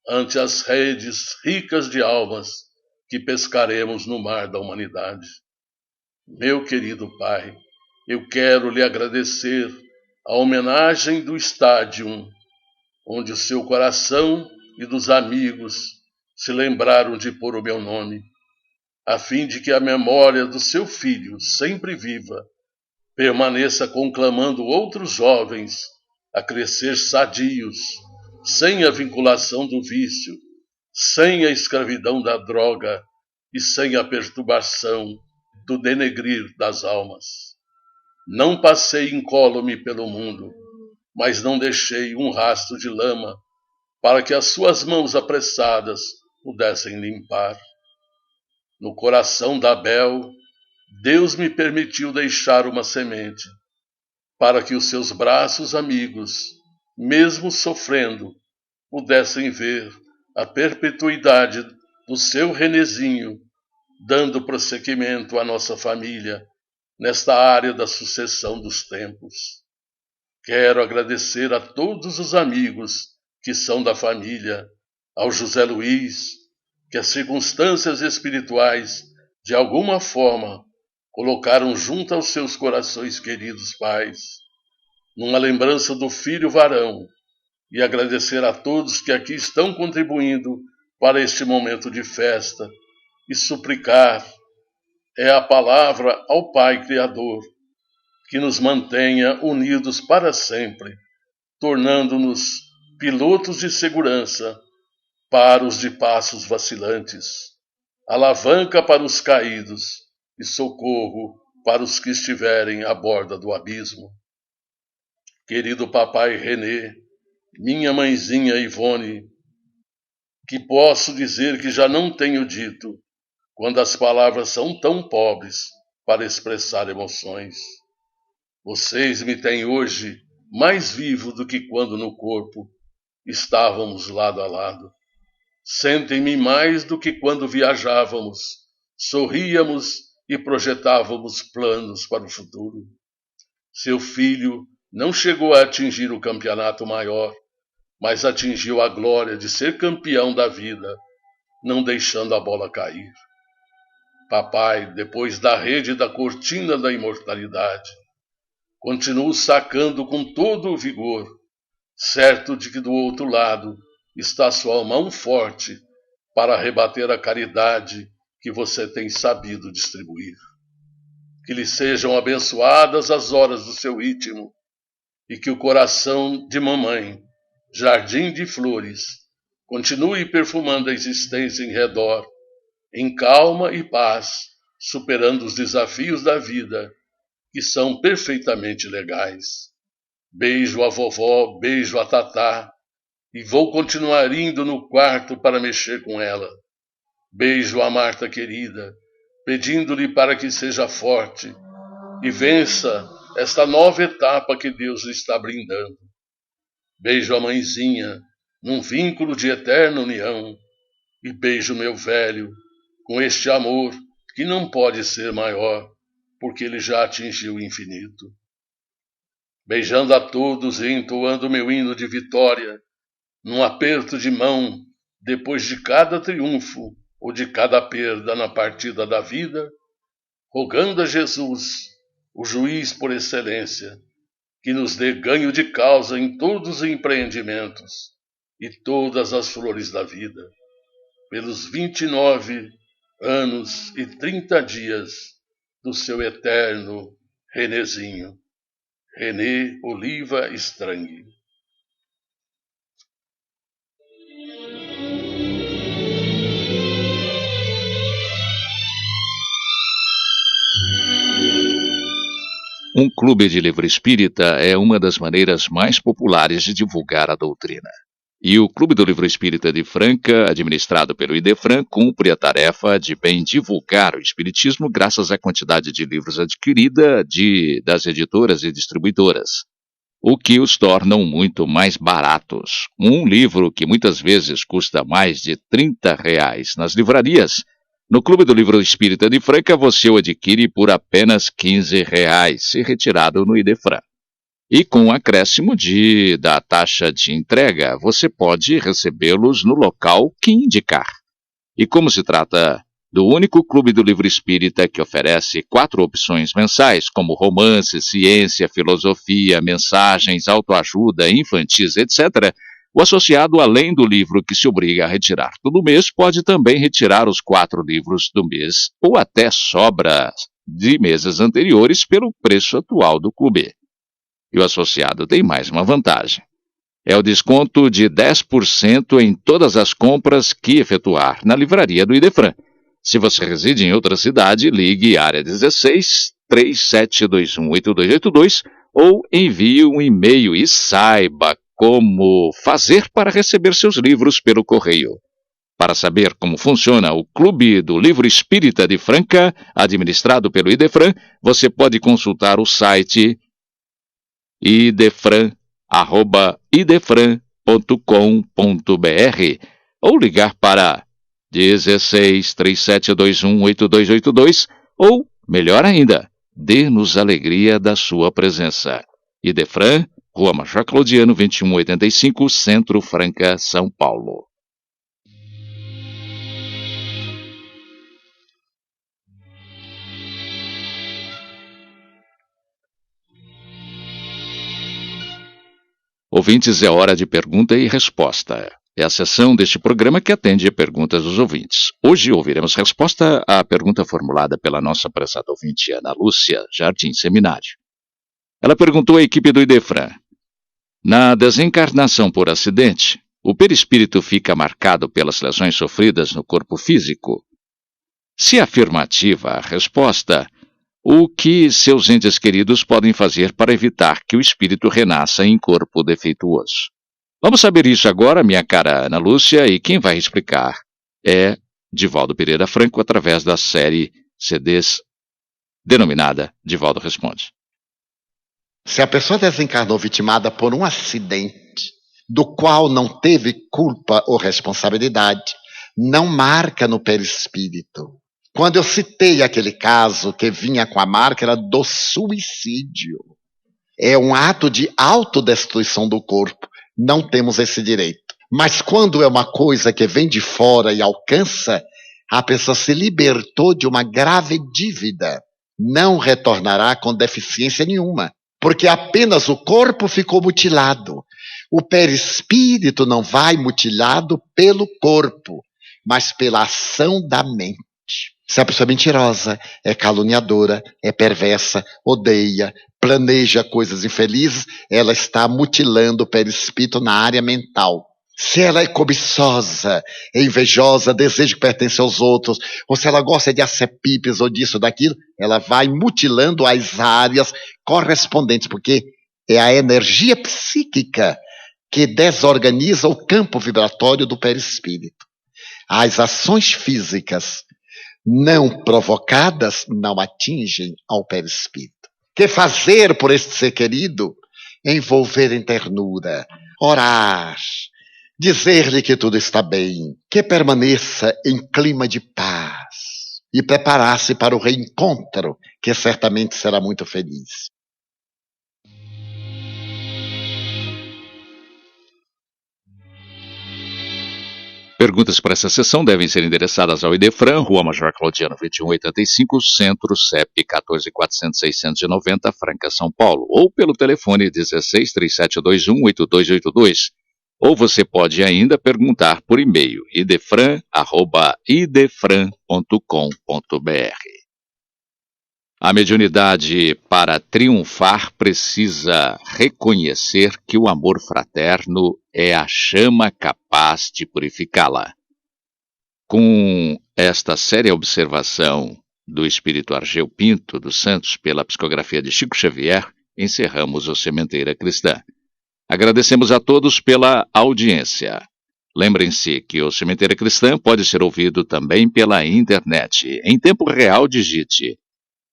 ante as redes ricas de almas que pescaremos no mar da humanidade. Meu querido pai, eu quero lhe agradecer a homenagem do estádio, onde o seu coração e dos amigos se lembraram de pôr o meu nome, a fim de que a memória do seu filho, sempre viva, permaneça conclamando outros jovens a crescer sadios, sem a vinculação do vício, sem a escravidão da droga e sem a perturbação do denegrir das almas. Não passei incólume pelo mundo, mas não deixei um rastro de lama para que as suas mãos apressadas pudessem limpar. No coração da Abel, Deus me permitiu deixar uma semente, para que os seus braços amigos, mesmo sofrendo, pudessem ver a perpetuidade do seu Renezinho, dando prosseguimento à nossa família nesta área da sucessão dos tempos. Quero agradecer a todos os amigos que são da família, ao José Luiz, que as circunstâncias espirituais, de alguma forma, colocaram junto aos seus corações queridos pais, numa lembrança do filho varão, e agradecer a todos que aqui estão contribuindo para este momento de festa, e suplicar é a palavra ao Pai Criador, que nos mantenha unidos para sempre, tornando-nos pilotos de segurança para os de passos vacilantes, alavanca para os caídos e socorro para os que estiverem à borda do abismo. Querido papai René, minha mãezinha Ivone, que posso dizer que já não tenho dito, quando as palavras são tão pobres para expressar emoções. Vocês me têm hoje mais vivo do que quando no corpo estávamos lado a lado. Sentem-me mais do que quando viajávamos, sorríamos e projetávamos planos para o futuro. Seu filho não chegou a atingir o campeonato maior, mas atingiu a glória de ser campeão da vida, não deixando a bola cair. Papai, depois da rede da cortina da imortalidade, continuo sacando com todo o vigor, certo de que do outro lado está sua mão forte para rebater a caridade que você tem sabido distribuir. Que lhe sejam abençoadas as horas do seu ritmo e que o coração de mamãe, jardim de flores, continue perfumando a existência em redor, em calma e paz, superando os desafios da vida, que são perfeitamente legais. Beijo a vovó, beijo a Tatá, e vou continuar indo no quarto para mexer com ela. Beijo a Marta querida, pedindo-lhe para que seja forte e vença esta nova etapa que Deus lhe está brindando. Beijo a mãezinha, num vínculo de eterna união, e beijo meu velho com este amor que não pode ser maior, porque ele já atingiu o infinito. Beijando a todos e entoando meu hino de vitória, num aperto de mão, depois de cada triunfo ou de cada perda na partida da vida, rogando a Jesus, o juiz por excelência, que nos dê ganho de causa em todos os empreendimentos e todas as flores da vida, pelos 29 anos e 30 dias do seu eterno Renezinho, René Oliva Strange. Um clube de livro espírita é uma das maneiras mais populares de divulgar a doutrina. E o Clube do Livro Espírita de Franca, administrado pelo Idefran, cumpre a tarefa de bem divulgar o espiritismo graças à quantidade de livros adquirida das editoras e distribuidoras, o que os tornam muito mais baratos. Um livro que muitas vezes custa mais de R$30 nas livrarias, no Clube do Livro Espírita de Franca você o adquire por apenas R$15, se retirado no Idefran. E com o acréscimo da taxa de entrega, você pode recebê-los no local que indicar. E como se trata do único Clube do Livro Espírita que oferece 4 opções mensais, como romance, ciência, filosofia, mensagens, autoajuda, infantis, etc., o associado, além do livro que se obriga a retirar todo mês, pode também retirar os 4 livros do mês, ou até sobras de meses anteriores pelo preço atual do clube. E o associado tem mais uma vantagem. É o desconto de 10% em todas as compras que efetuar na livraria do Idefran. Se você reside em outra cidade, ligue área 16 37218282 ou envie um e-mail e saiba como fazer para receber seus livros pelo correio. Para saber como funciona o Clube do Livro Espírita de Franca, administrado pelo Idefran, você pode consultar o site idefran.com.br ou ligar para 16 37218282 ou, melhor ainda, dê-nos alegria da sua presença. Idefran, Rua Major Claudiano, 2185, Centro Franca, São Paulo. Ouvintes, é hora de pergunta e resposta. É a sessão deste programa que atende a perguntas dos ouvintes. Hoje ouviremos resposta à pergunta formulada pela nossa prezada ouvinte Ana Lúcia, Jardim Seminário. Ela perguntou à equipe do Idefran: na desencarnação por acidente, o perispírito fica marcado pelas lesões sofridas no corpo físico? Se afirmativa a resposta, o que seus entes queridos podem fazer para evitar que o espírito renasça em corpo defeituoso? Vamos saber isso agora, minha cara Ana Lúcia, e quem vai explicar é Divaldo Pereira Franco, através da série CDs denominada Divaldo Responde. Se a pessoa desencarnou vitimada por um acidente, do qual não teve culpa ou responsabilidade, não marca no perispírito. Quando eu citei aquele caso que vinha com a marca, era do suicídio. É um ato de autodestruição do corpo. Não temos esse direito. Mas quando é uma coisa que vem de fora e alcança, a pessoa se libertou de uma grave dívida. Não retornará com deficiência nenhuma, porque apenas o corpo ficou mutilado. O perispírito não vai mutilado pelo corpo, mas pela ação da mente. Se a pessoa é mentirosa, é caluniadora, é perversa, odeia, planeja coisas infelizes, ela está mutilando o perispírito na área mental. Se ela é cobiçosa, é invejosa, deseja que pertence aos outros, ou se ela gosta de acepipes ou disso ou daquilo, ela vai mutilando as áreas correspondentes, porque é a energia psíquica que desorganiza o campo vibratório do perispírito. As ações físicas não provocadas não atingem ao perispírito. Que fazer por este ser querido? Envolver em ternura, orar, dizer-lhe que tudo está bem, que permaneça em clima de paz e preparar-se para o reencontro, que certamente será muito feliz. Perguntas para essa sessão devem ser endereçadas ao Idefran, Rua Major Claudiano 2185, Centro, CEP 14.400.690, Franca, São Paulo, ou pelo telefone 16-3721-8282. Ou você pode ainda perguntar por e-mail idefran@idefran.com.br. A mediunidade, para triunfar, precisa reconhecer que o amor fraterno é a chama capaz de purificá-la. Com esta séria observação do espírito Argeu Pinto dos Santos pela psicografia de Chico Xavier, encerramos o Sementeira Cristã. Agradecemos a todos pela audiência. Lembrem-se que o Sementeira Cristã pode ser ouvido também pela internet. Em tempo real, digite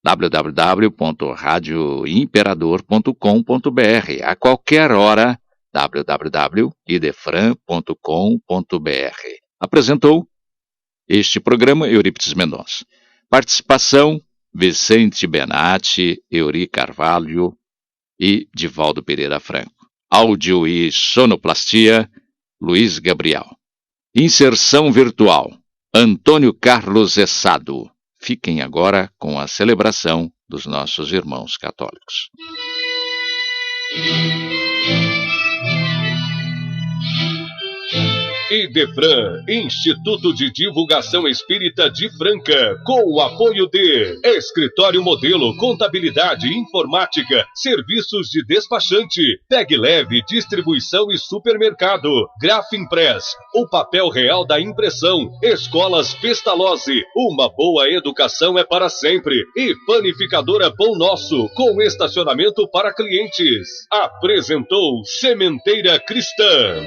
www.radioimperador.com.br. A qualquer hora, www.idefran.com.br. Apresentou este programa Eurípides Mendonça. Participação: Vicente Benatti, Euri Carvalho e Divaldo Pereira Franco. Áudio e sonoplastia: Luiz Gabriel. Inserção virtual: Antônio Carlos Essado. Fiquem agora com a celebração dos nossos irmãos católicos. Idefran, Instituto de Divulgação Espírita de Franca, com o apoio de Escritório Modelo, Contabilidade, Informática, Serviços de Despachante, Peg Leve, Distribuição e Supermercado, Grafimpress, o papel real da impressão, Escolas Pestalozzi, uma boa educação é para sempre, e Panificadora Pão Nosso, com estacionamento para clientes. Apresentou Sementeira Cristã.